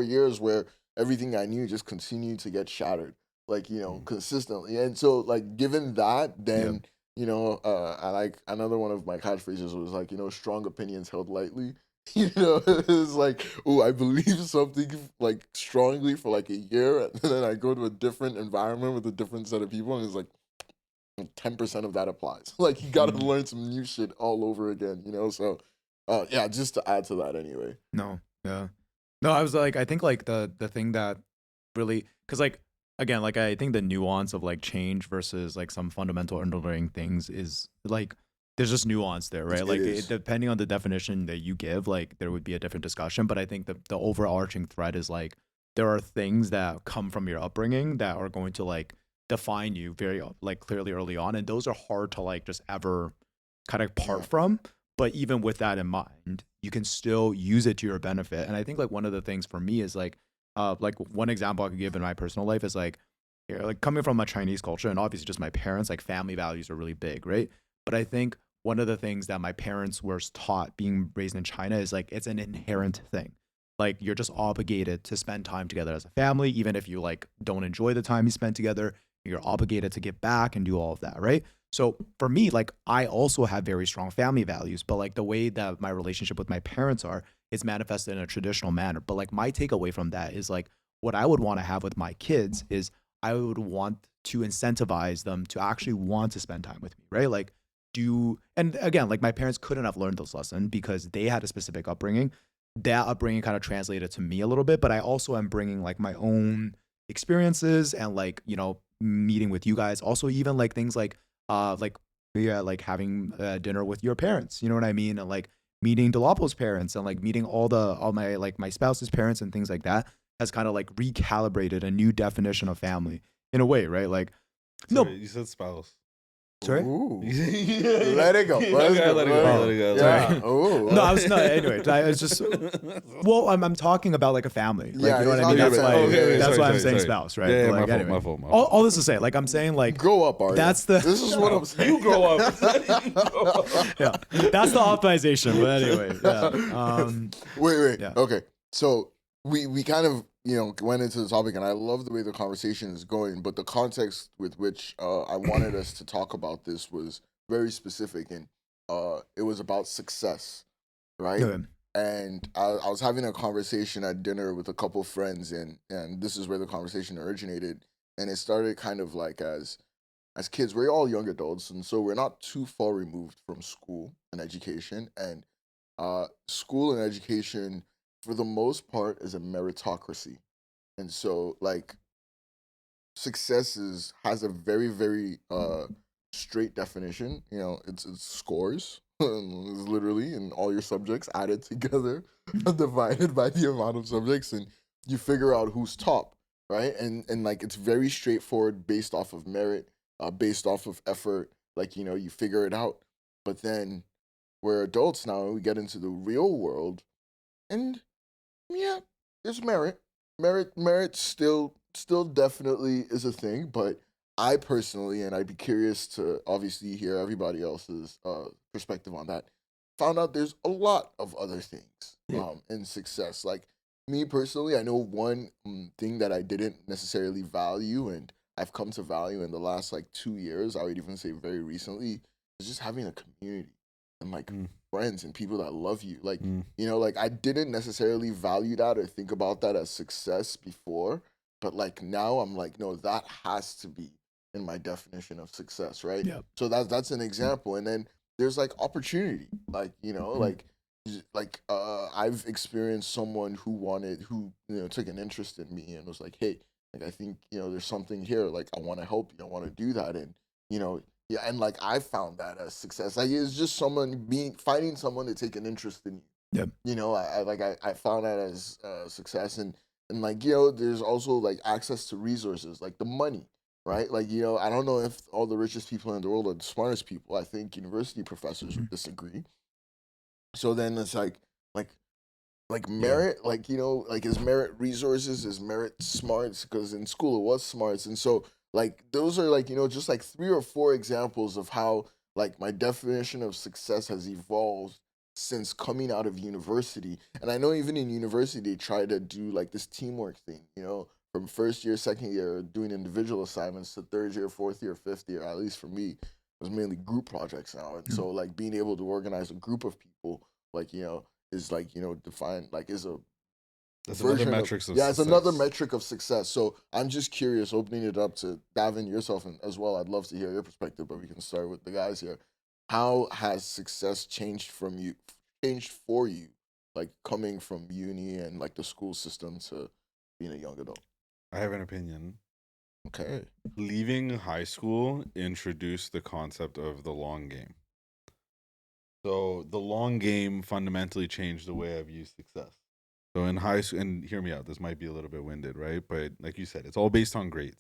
years where everything I knew just continued to get shattered, like consistently. And so like given that, then. I like another one of my catchphrases was like, strong opinions held lightly. It was like, oh, I believe something like strongly for like a year, and then I go to a different environment with a different set of people, and it's like 10% of that applies. Like you got to learn some new shit all over again, So, yeah, just to add to that, anyway. No. Yeah. No, I was like, I think like the thing that really, because like again, like I think the nuance of like change versus like some fundamental underlying things is like there's just nuance there, right? Like depending on the definition that you give, like there would be a different discussion. But I think the overarching thread is like there are things that come from your upbringing that are going to like define you very like clearly early on, and those are hard to like just ever kind of part from. But even with that in mind, you can still use it to your benefit. And I think like one of the things for me is like one example I could give in my personal life is like coming from a Chinese culture, and obviously just my parents, like family values are really big, right? But I think one of the things that my parents were taught being raised in China is like it's an inherent thing. Like you're just obligated to spend time together as a family, even if you like don't enjoy the time you spend together, you're obligated to give back and do all of that, right? So for me, like I also have very strong family values, but like the way that my relationship with my parents are, it's manifested in a traditional manner. But like my takeaway from that is like what I would want to have with my kids is I would want to incentivize them to actually want to spend time with me, right? Like and again, like my parents couldn't have learned this lesson because they had a specific upbringing. That upbringing kind of translated to me a little bit, but I also am bringing like my own experiences and like, meeting with you guys. Also, even like things like like having dinner with your parents. You know what I mean? And like meeting Delapo's parents and like meeting all my like my spouse's parents and things like that has kind of like recalibrated a new definition of family in a way, right? Like, Sorry, no, you said spouse. sorry. Ooh. Yeah. Let it go. Let it go. Let it go. Let it go. Yeah. Sorry. Ooh. No, I was not. Anyway, I was just. Well, I'm talking about like a family. Like, Yeah, you know what he's I mean? talking That's about- why. okay, That's sorry, why I'm sorry, saying sorry. spouse, right? Yeah, But, my like, fault, anyway. my fault, my All, fault. all this to say, like I'm saying, like Grow up, Arya. that's the. This is what I'm saying. You grow up. Yeah, that's the optimization. But anyway, yeah. Wait. Yeah. Okay. So we kind of went into the topic, and I love the way the conversation is going. But the context with which I wanted us to talk about this was very specific, and it was about success, right? Okay. And I was having a conversation at dinner with a couple friends, and this is where the conversation originated. And it started kind of like as kids, we're all young adults, and so we're not too far removed from school and education. And school and education, for the most part, is a meritocracy. And so, like, success has a very, very straight definition. It's scores. It's literally in all your subjects added together, divided by the amount of subjects, and you figure out who's top, right? And like it's very straightforward, based off of merit, based off of effort. Like you figure it out. But then we're adults now, and we get into the real world, and yeah, there's merit. Merit still definitely is a thing, but I personally, and I'd be curious to obviously hear everybody else's perspective on that, found out there's a lot of other things in success. Like me personally, I know one thing that I didn't necessarily value, and I've come to value in the last like 2 years, I would even say very recently, is just having a community and like friends and people that love you. Like, like I didn't necessarily value that or think about that as success before, but like now I'm like, no, that has to be in my definition of success, right? Yeah. So that's an example. And then there's like opportunity, like I've experienced someone who took an interest in me and was like, hey, like I think there's something here, like I want to help you, I want to do that, and yeah, and like I found that as success. Like it's just finding someone to take an interest in you. Yeah. I found that as success, and like there's also like access to resources, like the money, right? Like I don't know if all the richest people in the world are the smartest people. I think university professors would disagree. So then it's like merit, like like is merit resources, is merit smarts? Because in school it was smarts, and so like those are like just like 3 or 4 examples of how like my definition of success has evolved since coming out of university. And I know even in university they try to do like this teamwork thing, from first year, second year, doing individual assignments to third year, fourth year, fifth year. At least for me, it was mainly group projects now. And so like being able to organize a group of people, like is like defined, like is a That's another version metrics of yeah, success. it's another metric of success. So I'm just curious, opening it up to Davin yourself and as well. I'd love to hear your perspective, but we can start with the guys here. How has success changed for you, like coming from uni and like the school system to being a young adult? I have an opinion. Okay. Leaving high school introduced the concept of the long game. So the long game fundamentally changed the way I view success. So in high school, and hear me out, this might be a little bit winded, right? But like you said, it's all based on grades.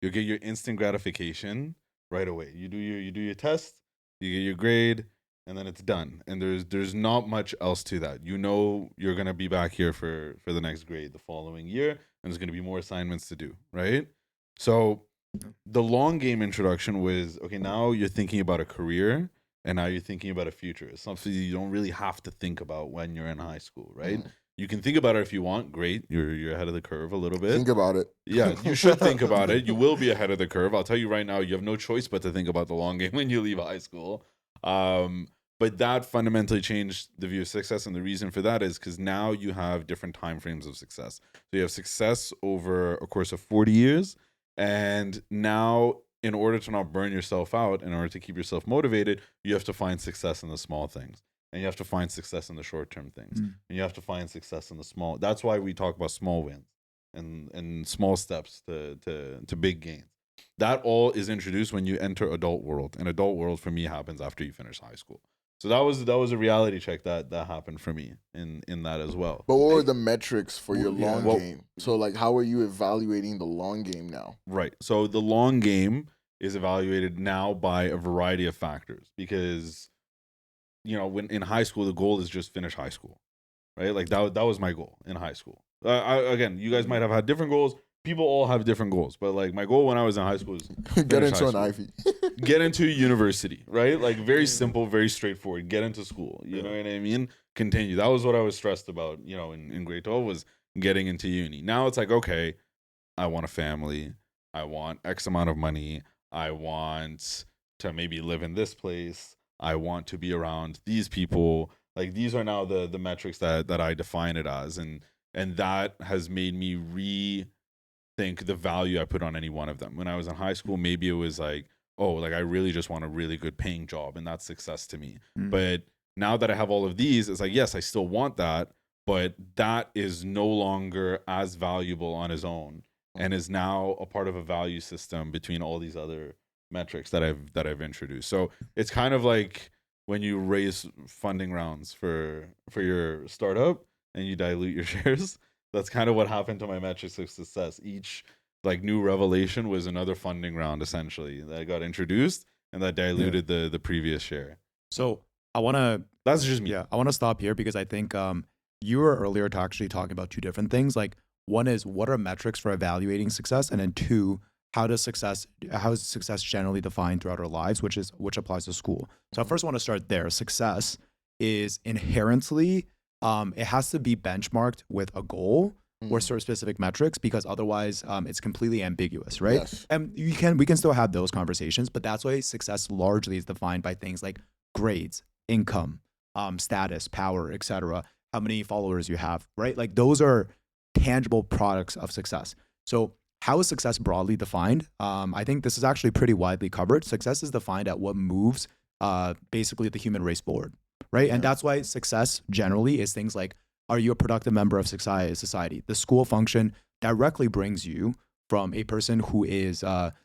You'll get your instant gratification right away. You do your test, you get your grade, and then it's done. And there's not much else to that. You're gonna be back here for the next grade the following year, and there's gonna be more assignments to do, right? So the long game introduction was okay. Now you're thinking about a career, and now you're thinking about a future. It's something you don't really have to think about when you're in high school, right? You can think about it if you want. Great, you're ahead of the curve a little bit. Think about it. Yeah, you should think about it. You will be ahead of the curve. I'll tell you right now, you have no choice but to think about the long game when you leave high school. But that fundamentally changed the view of success, and the reason for that is because now you have different time frames of success. So you have success over a course of 40 years, and now in order to not burn yourself out, in order to keep yourself motivated, you have to find success in the small things. And you have to find success in the short-term things. And you have to find success in the small. That's why we talk about small wins and small steps to big gains. that all is introduced when you enter adult world. And adult world for me happens after you finish high school. So that was a reality check that happened for me in that as well. But what were the metrics for your long Well, game? So like, how are you evaluating the long game now? Right. So the long game is evaluated now by a variety of factors because, when in high school, the goal is just finish high school, right? Like that was my goal in high school. Again, you guys might have had different goals. People all have different goals, but like my goal when I was in high school was Get into an Ivy. get into university, right? Like very simple, very straightforward. Get into school. You know what I mean? Continue. That was what I was stressed about, in grade 12 was getting into uni. Now it's like, okay, I want a family. I want X amount of money. I want to maybe live in this place. I want to be around these people. Like these are now the metrics that I define it as. And that has made me rethink the value I put on any one of them. When I was in high school, maybe it was like, oh, like I really just want a really good paying job and that's success to me. But now that I have all of these, it's like, yes, I still want that, but that is no longer as valuable on its own and is now a part of a value system between all these other metrics that I've introduced. So it's kind of like when you raise funding rounds for your startup and you dilute your shares. That's kind of what happened to my metrics of success. Each like new revelation was another funding round essentially that got introduced and that diluted the previous share. So that's just me. Yeah, I want to stop here because I think you were earlier actually talking about two different things. Like one is what are metrics for evaluating success, and then two, how is success generally defined throughout our lives, which applies to school. So I first want to start there. Success is inherently it has to be benchmarked with a goal or sort of specific metrics, because otherwise it's completely ambiguous, right? Yes. And we can still have those conversations, but that's why success largely is defined by things like grades, income, status, power, etc. How many followers you have, right? Like those are tangible products of success. So how is success broadly defined? I think this is actually pretty widely covered. Success is defined at what moves basically the human race forward, right? And that's why success generally is things like, are you a productive member of society? The school function directly brings you from a person who is,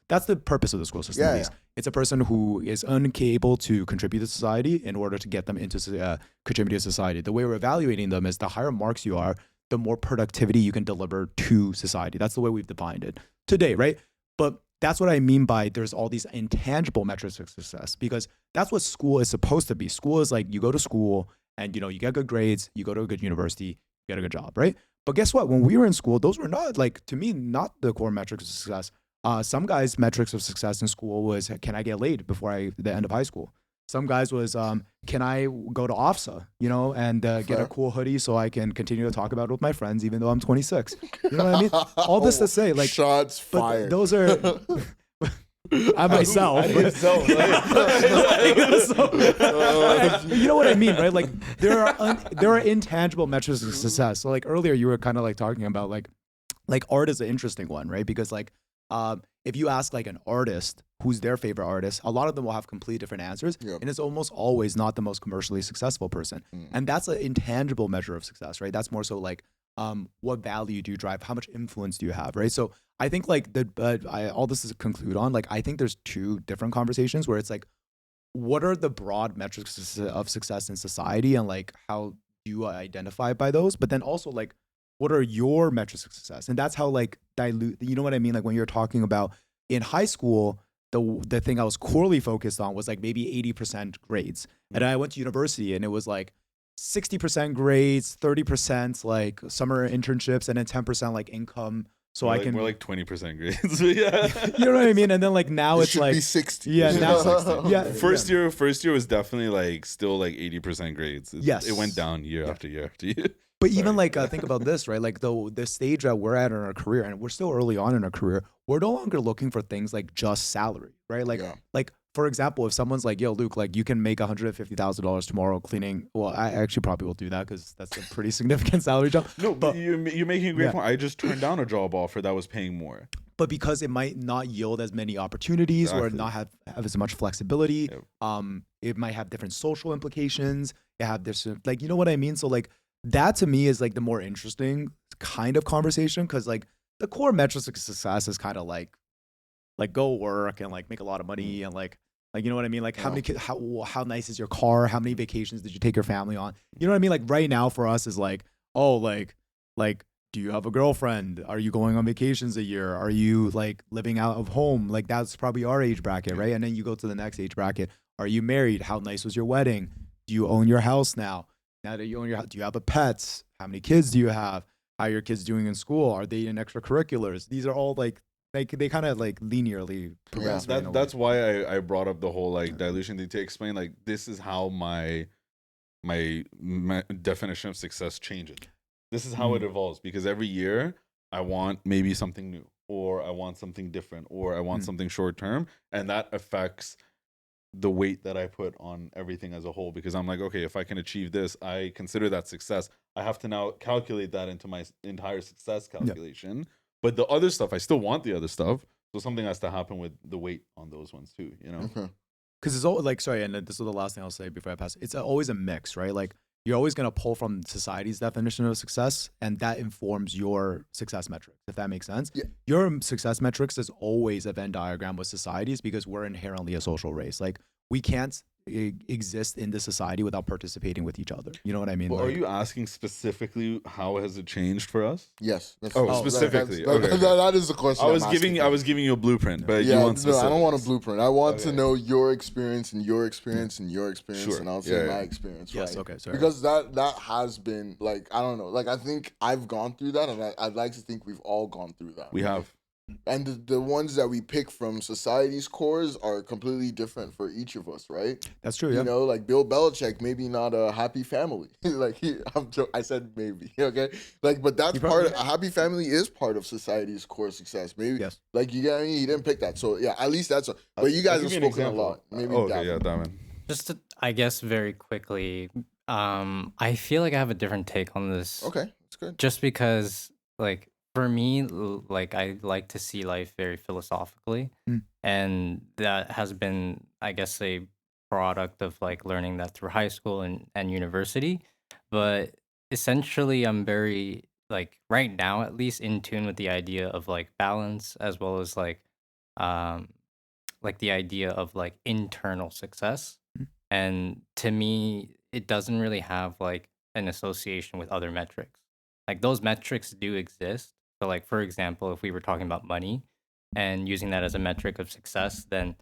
that's the purpose of the school system. Yeah. It's a person who is unable to contribute to society in order to get them into contribute to society. The way we're evaluating them is the higher marks you are, the more productivity you can deliver to society. That's the way we've defined it today, right? But that's what I mean by there's all these intangible metrics of success, because that's what school is supposed to be. School is like, you go to school and you get good grades, you go to a good university, you get a good job, right? But guess what? When we were in school, those were not, like, to me, not the core metrics of success. Some guys' metrics of success in school was, can I get laid before the end of high school? Some guys was, can I go to OFSA, and get a cool hoodie so I can continue to talk about it with my friends, even though I'm 26. You know what I mean? All this to say, like, shots fired. Those are. I myself. You know what I mean, right? Like there are intangible metrics of success. So like earlier you were kind of like talking about like art is an interesting one, right? Because like if you ask like an artist who's their favorite artist, a lot of them will have completely different answers, and it's almost always not the most commercially successful person. And that's an intangible measure of success, right? That's more so like what value do you drive? How much influence do you have, right? So I think like all this is to conclude on, like, I think there's two different conversations where it's like, what are the broad metrics of success in society and like how do you identify by those? But then also like, what are your metrics of success? And that's how like dilute, you know what I mean? Like when you're talking about in high school, the thing I was corely focused on was like maybe 80% grades. And I went to university and it was like 60% grades, 30% like summer internships, and then 10% like income. So we're I can we're like 20% grades. Yeah. You know what I mean? And then like now It it's should like be 60. Yeah, now 60. yeah. First year was definitely like still like 80% grades. Yes. It went down year after year after year. But even like think about this, right? Like the stage that we're at in our career, and we're still early on in our career, we're no longer looking for things like just salary, right? Like for example, if someone's like, yo, Luke, like you can make $150,000 tomorrow cleaning. Well, I actually probably will do that because that's a pretty significant salary job. No, but you're making a great point. I just turned down a job offer that was paying more. But because it might not yield as many opportunities or not have as much flexibility, it might have different social implications. It have this, like, you know what I mean? So like that to me is like the more interesting kind of conversation, because like the core metrics of success is kind of like like go work and like make a lot of money and like you know what I mean? Like how many kids, how nice is your car? How many vacations did you take your family on? You know what I mean? Like right now for us is like, oh, like do you have a girlfriend? Are you going on vacations a year? Are you like living out of home? Like that's probably our age bracket, right? And then you go to the next age bracket. Are you married? How nice was your wedding? Do you own your house now? Now that you own your house, do you have a pets? How many kids do you have? How are your kids doing in school? Are they in extracurriculars? These are all like they kind of like linearly progress. Yeah. That's why I brought up the whole like dilution thing to explain like this is how my definition of success changes. This is how it evolves because every year I want maybe something new or I want something different or I want something short term, and that affects the weight that I put on everything as a whole because I'm like, okay, if I can achieve this, I consider that success. I have to now calculate that into my entire success calculation. Yeah. But the other stuff, I still want the other stuff. So something has to happen with the weight on those ones too, you know? Because it's all like, sorry, and this is the last thing I'll say before I pass. It's always a mix, right? Like you're always going to pull from society's definition of success, and that informs your success metrics, if that makes sense. Yeah. Your success metrics is always a Venn diagram with society's because we're inherently a social race. Like we can't exist in this society without participating with each other. You know what I mean? Well, like, are you asking specifically how has it changed for us? Yes. Specifically. That is the question. I was giving you a blueprint, but you want specifics. No, I don't want a blueprint. I want to know your experience and your experience and your experience, and I'll say my experience. Yes. Right? Okay. Sorry. Because that has been like I don't know. Like I think I've gone through that, and I'd like to think we've all gone through that. We have. And the ones that we pick from society's cores are completely different for each of us, right? That's true. Yeah. You know, like Bill Belichick, maybe not a happy family. Like I said maybe, okay? Like, but that's a happy family is part of society's core success. Maybe, yes. Like you get what I mean? He didn't pick that, so yeah. At least that's. But you guys have spoken a lot. Maybe. Damon. Just to, I guess very quickly, I feel like I have a different take on this. Okay, that's good. Just because, like. For me, like I like to see life very philosophically, and that has been, I guess, a product of like learning that through high school and university. But essentially, I'm very like right now, at least, in tune with the idea of like balance as well as like the idea of like internal success. And to me, it doesn't really have like an association with other metrics. Like those metrics do exist. So like, for example, if we were talking about money and using that as a metric of success, then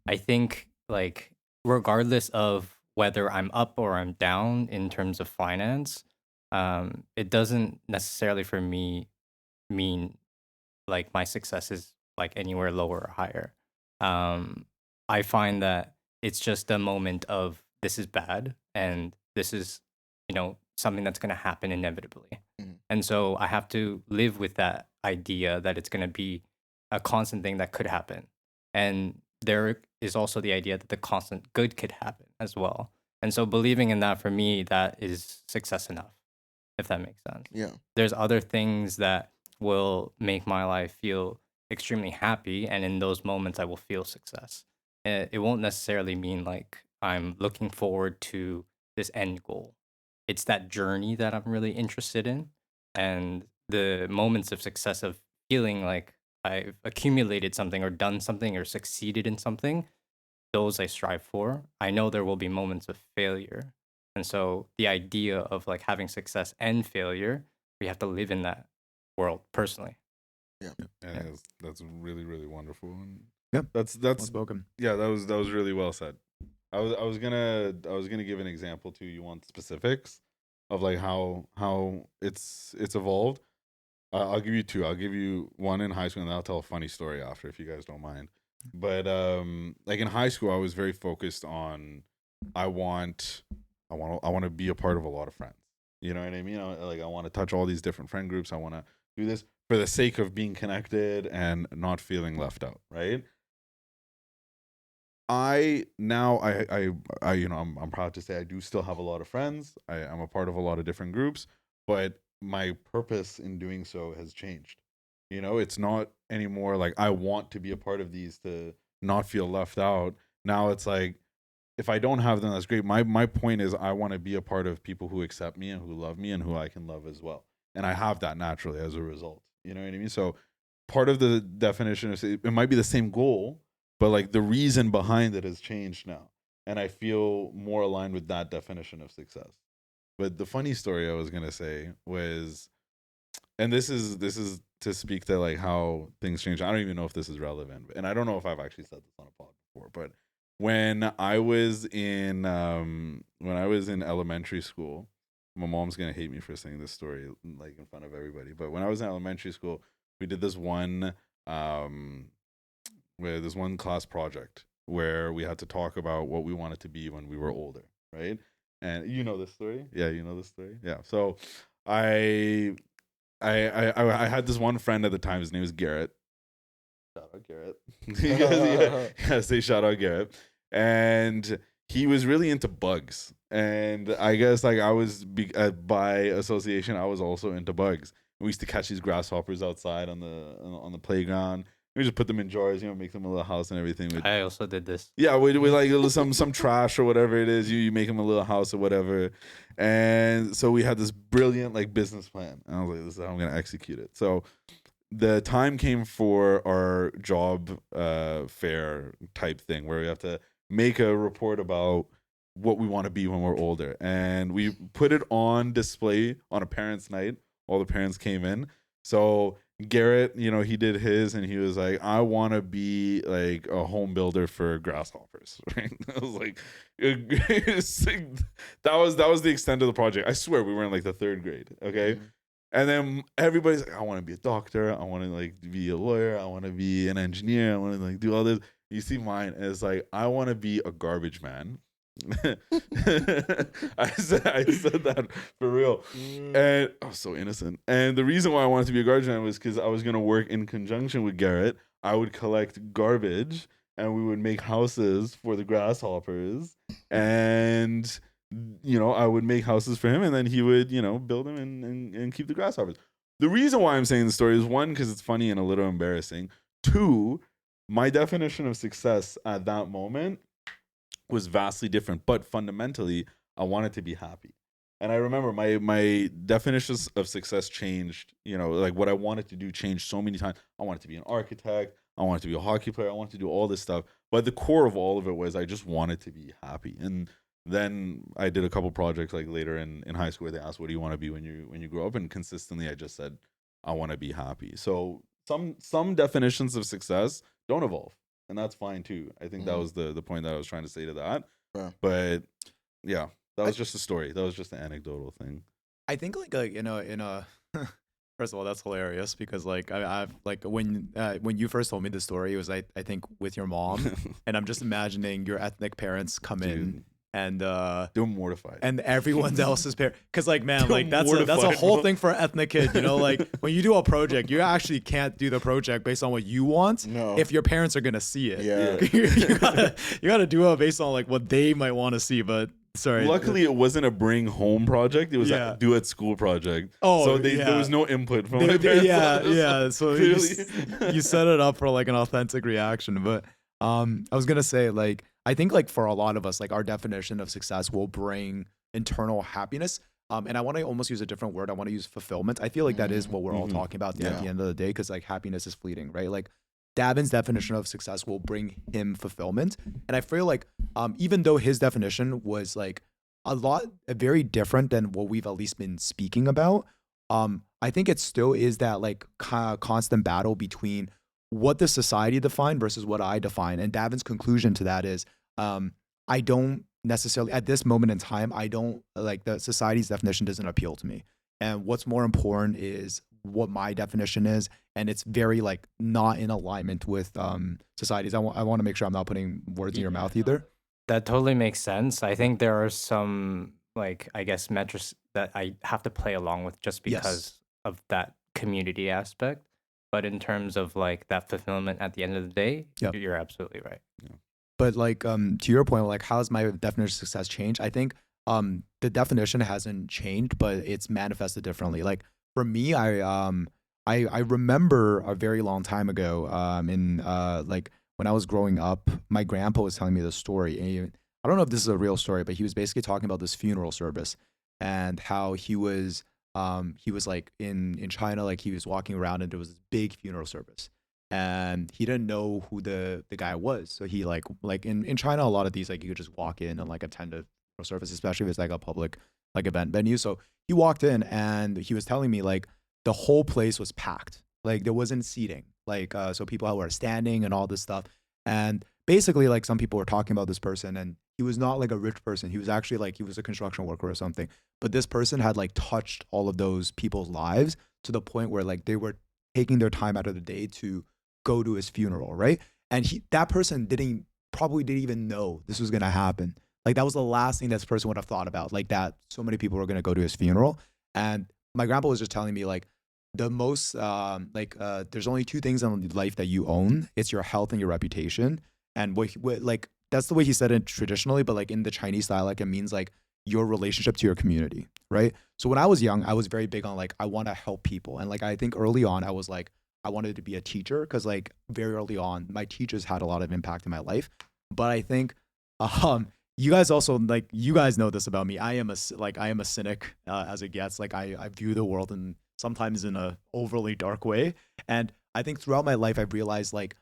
I think like regardless of whether I'm up or I'm down in terms of finance, it doesn't necessarily for me mean like my success is like anywhere lower or higher. I find that it's just a moment of this is bad and this is, something that's going to happen inevitably. And so I have to live with that idea that it's going to be a constant thing that could happen. And there is also the idea that the constant good could happen as well. And so believing in that for me, that is success enough, if that makes sense. Yeah. There's other things that will make my life feel extremely happy. And in those moments, I will feel success. It won't necessarily mean like I'm looking forward to this end goal. It's that journey that I'm really interested in. And the moments of success of feeling like I've accumulated something or done something or succeeded in something, those I strive for. I know there will be moments of failure. And so the idea of like having success and failure, we have to live in that world personally. That's really, really wonderful. And that's well spoken. Yeah, that was really well said. I was gonna give an example too. You want specifics of like how it's evolved. I'll give you two. I'll give you one in high school, and then I'll tell a funny story after, if you guys don't mind. But like in high school, I was very focused on I want to be a part of a lot of friends. You know what I mean? I want to touch all these different friend groups. I want to do this for the sake of being connected and not feeling left out. Right? I'm proud to say I do still have a lot of friends. I'm a part of a lot of different groups, but my purpose in doing so has changed. It's not anymore like I want to be a part of these to not feel left out. Now it's like if I don't have them, that's great. My point is I want to be a part of people who accept me and who love me and who I can love as well. And I have that naturally as a result. You know what I mean? So part of the definition is it might be the same goal, but like the reason behind it has changed now. And I feel more aligned with that definition of success. But the funny story I was gonna say was, and this is to speak to like how things change. I don't even know if this is relevant, and I don't know if I've actually said this on a pod before, but when I was in elementary school, my mom's gonna hate me for saying this story like in front of everybody, but when I was in elementary school, we did this one class project where we had to talk about what we wanted to be when we were older, right? And you know this story? Yeah, you know this story? Yeah. So I had this one friend at the time, his name was Garrett. Shout out Garrett. Yeah, say shout out Garrett. And he was really into bugs. And I guess like I was by association, I was also into bugs. We used to catch these grasshoppers outside on the playground. We just put them in jars, make them a little house and everything. I also did this. Yeah, with like some trash or whatever it is. You make them a little house or whatever. And so we had this brilliant like business plan. And I was like, this is how I'm gonna execute it. So the time came for our job fair type thing where we have to make a report about what we want to be when we're older. And we put it on display on a parents' night. All the parents came in. So Garrett, he did his, and he was like, I want to be like a home builder for grasshoppers. Right? I was like, that was the extent of the project. I swear we were in like the 3rd grade. Okay. Mm-hmm. And then everybody's like, I want to be a doctor. I want to like be a lawyer. I want to be an engineer. I want to like do all this. You see mine is like, I want to be a garbage man. I said that for real, and I was so innocent. And the reason why I wanted to be a garbage man was because I was gonna work in conjunction with Garrett. I would collect garbage, and we would make houses for the grasshoppers, and I would make houses for him, and then he would build them and keep the grasshoppers. The reason why I'm saying the story is 1, because it's funny and a little embarrassing. 2, my definition of success at that moment was vastly different, but fundamentally I wanted to be happy. And I remember my definitions of success changed, like what I wanted to do changed so many times. I wanted to be an architect, I wanted to be a hockey player, I wanted to do all this stuff, but the core of all of it was I just wanted to be happy. And then I did a couple projects like later in high school where they asked, what do you want to be when you grow up? And consistently I just said, I want to be happy. So some definitions of success don't evolve. And that's fine too. I think that was the point that I was trying to say to that. Yeah. But yeah, that was just a story. That was just an anecdotal thing. I think like in a first of all, that's hilarious because like I've like when you first told me the story, it was I think with your mom, and I'm just imagining your ethnic parents come in. And they're mortified, and everyone else's parents, because like man, like that's a whole thing for an ethnic kid, like when you do a project, you actually can't do the project based on what you want. No. If your parents are gonna see it, you gotta do it based on like what they might want to see. But sorry, luckily it wasn't a bring home project; it was a do at school project. Oh, so there was no input from my parents. Yeah. So you set it up for like an authentic reaction. But I was gonna say like, I think like for a lot of us, like our definition of success will bring internal happiness. And I want to almost use a different word. I want to use fulfillment. I feel like that is what we're all talking about at the end of the day, because like happiness is fleeting, right? Like Davin's definition of success will bring him fulfillment. And I feel like even though his definition was like very different than what we've at least been speaking about, I think it still is that like constant battle between what the society defined versus what I define. And Davin's conclusion to that is, I don't necessarily, at this moment in time, I don't like the society's definition doesn't appeal to me. And what's more important is what my definition is. And it's very like not in alignment with societies. I want to make sure I'm not putting words in your mouth either. That totally makes sense. I think there are some like, I guess, metrics that I have to play along with just because of that community aspect. But in terms of like that fulfillment at the end of the day, you're absolutely right. Yeah. But like to your point, like how has my definition of success changed? I think the definition hasn't changed, but it's manifested differently. Like for me, I remember a very long time ago in like when I was growing up, my grandpa was telling me this story. And I don't know if this is a real story, but he was basically talking about this funeral service and how he was he was like in China, like he was walking around and there was this big funeral service. And he didn't know who the guy was. So he like in China, a lot of these like you could just walk in and like attend a funeral service, especially if it's like a public like event venue. So he walked in and he was telling me like the whole place was packed. Like there wasn't seating. Like so people were standing and all this stuff. And basically like some people were talking about this person and he was not like a rich person. He was actually like he was a construction worker or something. But this person had like touched all of those people's lives to the point where like they were taking their time out of the day to go to his funeral, right? And that person probably didn't even know this was gonna happen. Like that was the last thing this person would have thought about, like that so many people were gonna go to his funeral. And my grandpa was just telling me like the most there's only two things in life that you own. It's your health and your reputation. And like that's the way he said it traditionally, but like in the Chinese style, like it means like your relationship to your community, right? So when I was young, I was very big on like I want to help people. And like I think early on I was like I wanted to be a teacher because like very early on my teachers had a lot of impact in my life. But I think you guys also like you guys know this about me. I am a cynic as it gets. Like I view the world in sometimes in a overly dark way. And I think throughout my life I've realized like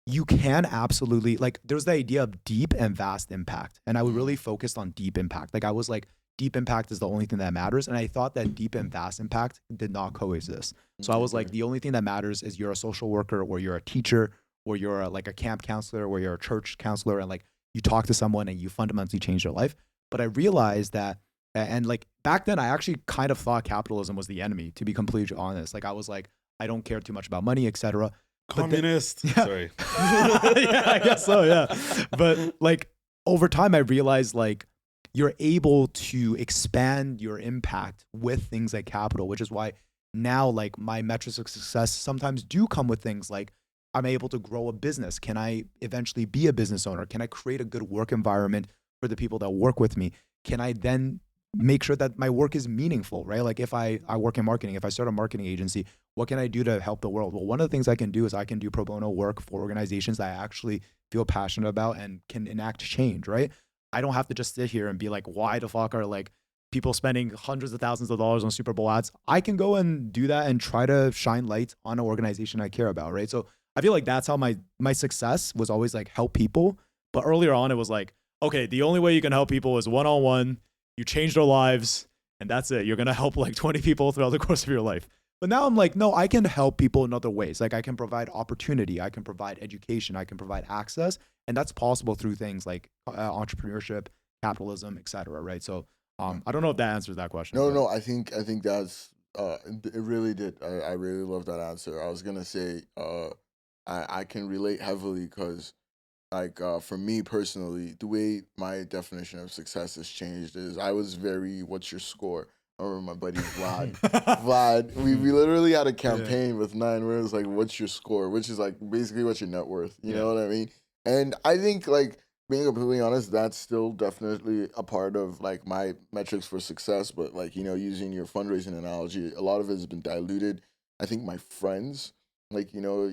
you can absolutely like there's the idea of deep and vast impact. And I was really focused on deep impact. Like I was like deep impact is the only thing that matters. And I thought that deep and vast impact did not coexist. So I was like, the only thing that matters is you're a social worker or you're a teacher or you're like a camp counselor or you're a church counselor and like you talk to someone and you fundamentally change their life. But I realized that, and like back then I actually kind of thought capitalism was the enemy, to be completely honest. Like I was like, I don't care too much about money, etc. Communist. Yeah. Sorry. Yeah, I guess so. Yeah. But like over time, I realized like you're able to expand your impact with things like capital, which is why now like my metrics of success sometimes do come with things like I'm able to grow a business. Can I eventually be a business owner? Can I create a good work environment for the people that work with me? Can I then make sure that my work is meaningful, right? Like if I work in marketing, if I start a marketing agency, what can I do to help the world? Well, one of the things I can do is I can do pro bono work for organizations that I actually feel passionate about and can enact change, right? I don't have to just sit here and be like, why the fuck are like people spending hundreds of thousands of dollars on Super Bowl ads? I can go and do that and try to shine light on an organization I care about, right? So I feel like that's how my success was always like help people. But earlier on, it was like, okay, the only way you can help people is one-on-one. You change their lives and that's it. You're going to help like 20 people throughout the course of your life. But now I'm like, no, I can help people in other ways. Like I can provide opportunity. I can provide education. I can provide access. And that's possible through things like entrepreneurship, capitalism, et cetera, right? So I don't know if that answers that question. No, I think that's, it really did. I really love that answer. I was going to say, I can relate heavily because like for me personally, the way my definition of success has changed is I was very, what's your score? I remember my buddy Vlad, we literally had a campaign with 9 where it was like, what's your score? Which is like basically what's your net worth. You know what I mean? And I think like being completely honest, that's still definitely a part of like my metrics for success. But like, you know, using your fundraising analogy, a lot of it has been diluted. I think my friends, like, you know,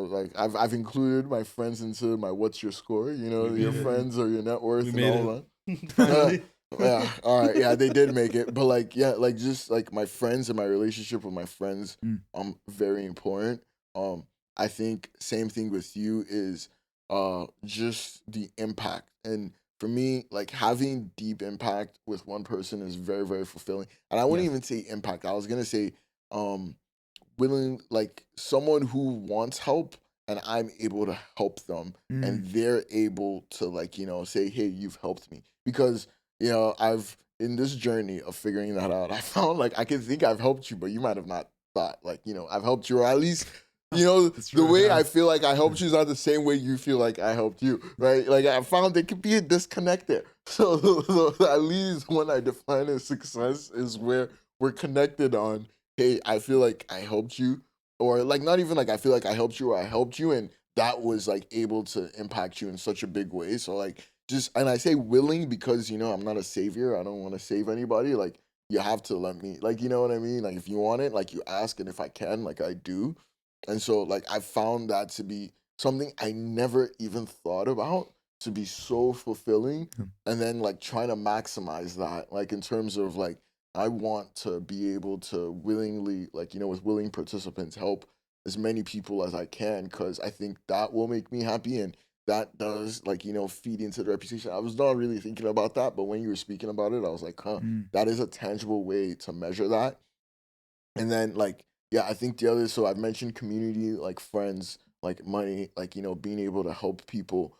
like I've included my friends into my what's your score, you know, your friends or your net worth and all that. Yeah, all right, yeah, they did make it. But like, yeah, like just like my friends and my relationship with my friends, very important. I think same thing with you is just the impact. And for me, like having deep impact with one person is very, very fulfilling. And I wouldn't even say impact. I was gonna say willing, like someone who wants help and I'm able to help them and they're able to like, you know, say, hey, you've helped me. Because, you know, I've in this journey of figuring that out, I found like I can think I've helped you, but you might have not thought like, you know, I've helped you, or at least, you know, the way I feel like I helped you is not the same way you feel like I helped you, right? Like I found there could be a disconnect there. So at least when I define as success is where we're connected on, hey, I feel like I helped you, or like not even like I feel like I helped you or I helped you, and that was like able to impact you in such a big way. So like just, and I say willing because, you know, I'm not a savior. I don't want to save anybody. Like you have to let me, like, you know what I mean? Like if you want it, like you ask, and if I can, like I do. And so like I found that to be something I never even thought about to be so fulfilling. And then like trying to maximize that, like in terms of like I want to be able to willingly, like, with willing participants, help as many people as I can, because I think that will make me happy. And that does, like, feed into the reputation. I was not really thinking about that, but when you were speaking about it, I was like, huh, that is a tangible way to measure that. And then, like, yeah, I think the other, so I've mentioned community, like friends, like money, like, being able to help people.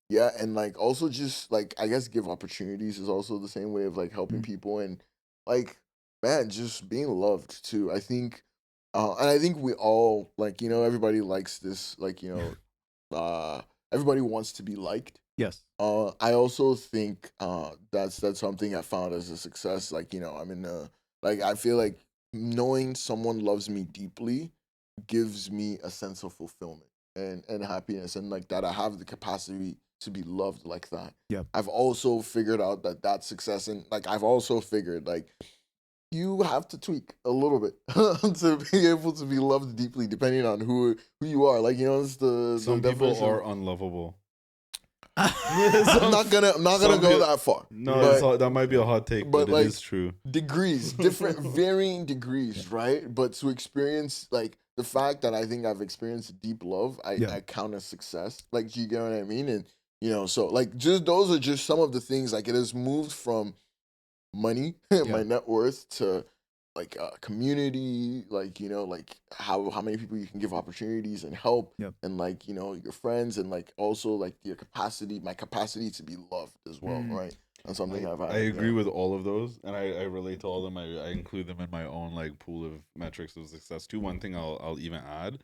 Yeah, and like also just like, I guess, give opportunities is also the same way of like helping people. And like, man, just being loved too. I think, and I think we all, like, everybody likes this, like, everybody wants to be liked. Yes. I also think that's something I found as a success. Like, I'm in a, like, I feel like knowing someone loves me deeply gives me a sense of fulfillment and happiness, and like that I have the capacity to be loved like that. Yep. I've also figured out that that's success, and like I've also figured like you have to tweak a little bit to be able to be loved deeply, depending on who you are. Like, it's the Some people definition. are unlovable. I'm not gonna go that far. No, that might be a hot take, but like, it is true. Degrees, different, varying degrees, right? But to experience, like, the fact that I think I've experienced deep love, I count as success. Like, do you get what I mean? And so like, just those are just some of the things. Like, it has moved from money, my net worth, to like community, like, like how many people you can give opportunities and help, and like, your friends, and like also like my capacity to be loved as well, right? That's something I've had. I agree with all of those, and I relate to all of them. I include them in my own like pool of metrics of success too. One thing I'll even add,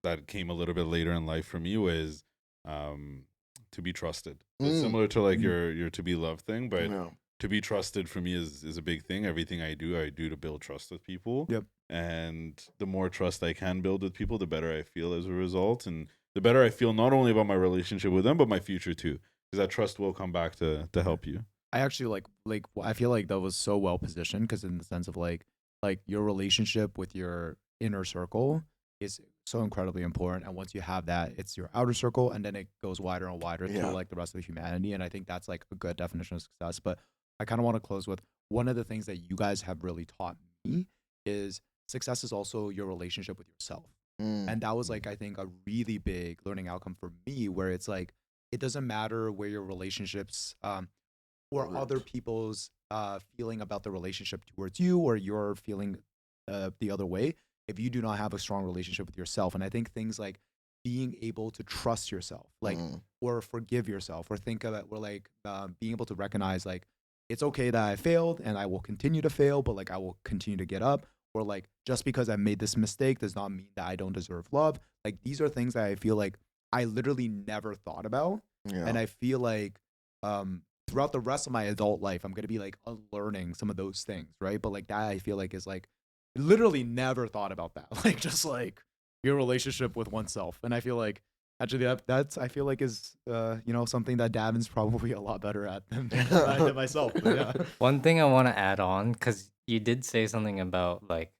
that came a little bit later in life for me was, to be trusted. It's similar to like your to be loved thing, but to be trusted for me is a big thing. Everything I do to build trust with people. Yep. And the more trust I can build with people, the better I feel as a result, and the better I feel not only about my relationship with them, but my future too. Because that trust will come back to help you. I actually like I feel like that was so well positioned, because in the sense of like your relationship with your inner circle is so incredibly important, and once you have that, it's your outer circle, and then it goes wider and wider through like the rest of humanity. And I think that's like a good definition of success. But I kind of want to close with one of the things that you guys have really taught me is success is also your relationship with yourself. And that was like, I think, a really big learning outcome for me, where it's like, it doesn't matter where your relationships or other people's feeling about the relationship towards you, or your feeling the other way, if you do not have a strong relationship with yourself. And I think things like being able to trust yourself, like, or forgive yourself, or think of it, or like being able to recognize like, it's okay that I failed and I will continue to fail, but like I will continue to get up. Or like, just because I made this mistake does not mean that I don't deserve love. Like, these are things that I feel like I literally never thought about. And I feel like throughout the rest of my adult life, I'm going to be like unlearning some of those things, right? But like that, I feel like is like, literally never thought about that. Like, just like your relationship with oneself. And I feel like actually that's I feel like is something that Davin's probably a lot better at than myself. But yeah. One thing I want to add on, because you did say something about like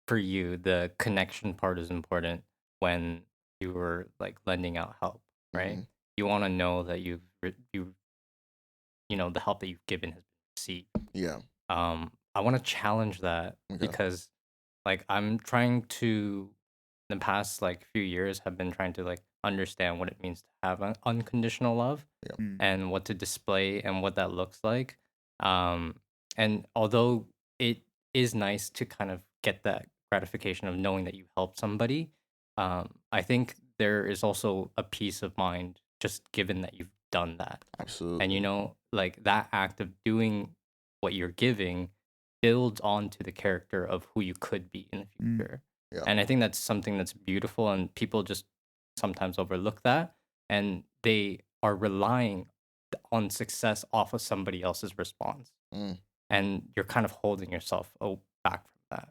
for you, the connection part is important when you were like lending out help, right? You want to know that the help that you've given has been received. Yeah. I want to challenge that because like I'm trying to, in the past like few years, have been trying to like understand what it means to have an unconditional love and what to display and what that looks like. And although it is nice to kind of get that gratification of knowing that you helped somebody, I think there is also a peace of mind just given that you've done that. Absolutely. And like that act of doing what you're giving builds onto the character of who you could be in the future. Yeah. And I think that's something that's beautiful, and people just sometimes overlook that, and they are relying on success off of somebody else's response. And you're kind of holding yourself back from that.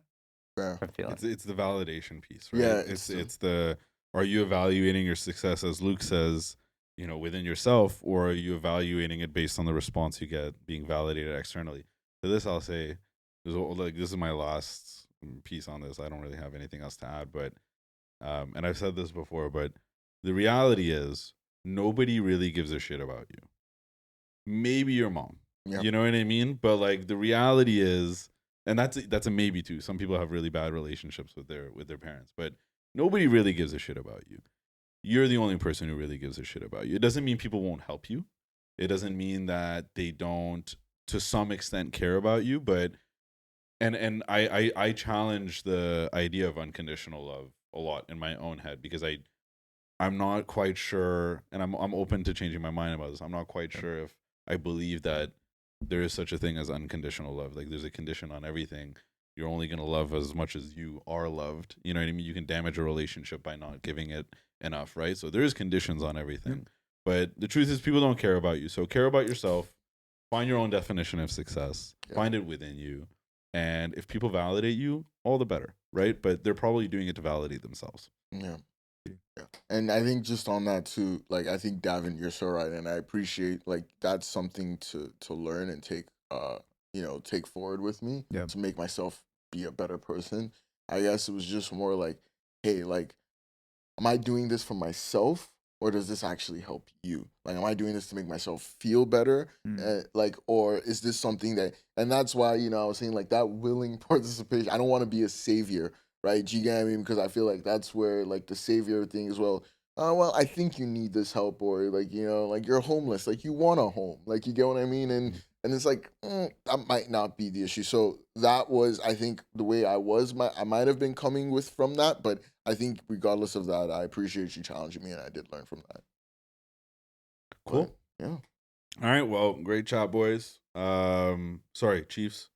From feeling. It's the validation piece, right? Yeah, it's the, are you evaluating your success, as Luke says, within yourself, or are you evaluating it based on the response you get being validated externally? To this, I'll say, this is my last piece on this. I don't really have anything else to add, but and I've said this before, but the reality is nobody really gives a shit about you. Maybe your mom. Yeah. You know what I mean? But like the reality is, and that's a maybe too. Some people have really bad relationships with their parents, but nobody really gives a shit about you. You're the only person who really gives a shit about you. It doesn't mean people won't help you. It doesn't mean that they don't, to some extent, care about you. But and I challenge the idea of unconditional love a lot in my own head, because I'm not quite sure, and I'm open to changing my mind about this. I'm not quite sure if I believe that there is such a thing as unconditional love. Like there's a condition on everything. You're only gonna love as much as you are loved. You know what I mean? You can damage a relationship by not giving it enough, right? So there is conditions on everything. But the truth is, people don't care about you. So care about yourself. Find your own definition of success. Find it within you. And if people validate you, all the better, right? But they're probably doing it to validate themselves. Yeah. And I think just on that too, like I think Davin, you're so right, and I appreciate like that's something to learn and take take forward with me to make myself be a better person. I guess it was just more like, hey, like, am I doing this for myself, or does this actually help you? Like, am I doing this to make myself feel better? Like, or is this something that, and that's why, I was saying like that willing participation. I don't want to be a savior, right? Do you get what I mean? Because I feel like that's where like the savior thing is, well, I think you need this help, or like, like you're homeless, like you want a home, like you get what I mean? And it's like, that might not be the issue. So that was, I think, the way I might have been coming with from that, but I think regardless of that, I appreciate you challenging me, and I did learn from that. Cool. But, yeah. All right. Well, great job, boys. Sorry, Chiefs.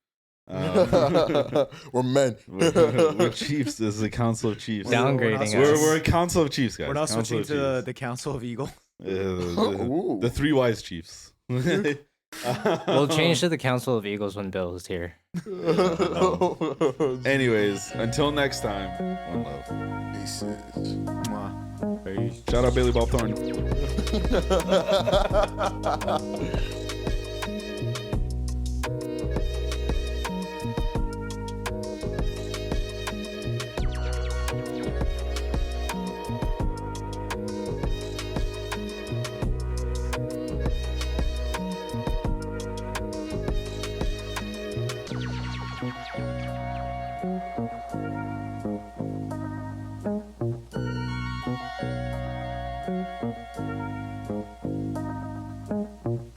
We're men. We're Chiefs. This is a Council of Chiefs. Downgrading We're, us. we're a Council of Chiefs, guys. We're not Council switching of to Chiefs. the Council of Eagle. The three wise Chiefs. We'll change to the Council of Eagles when Bill is here. Anyways, until next time, one love. Pieces. Peace. Shout out Bailey Bob Thorne.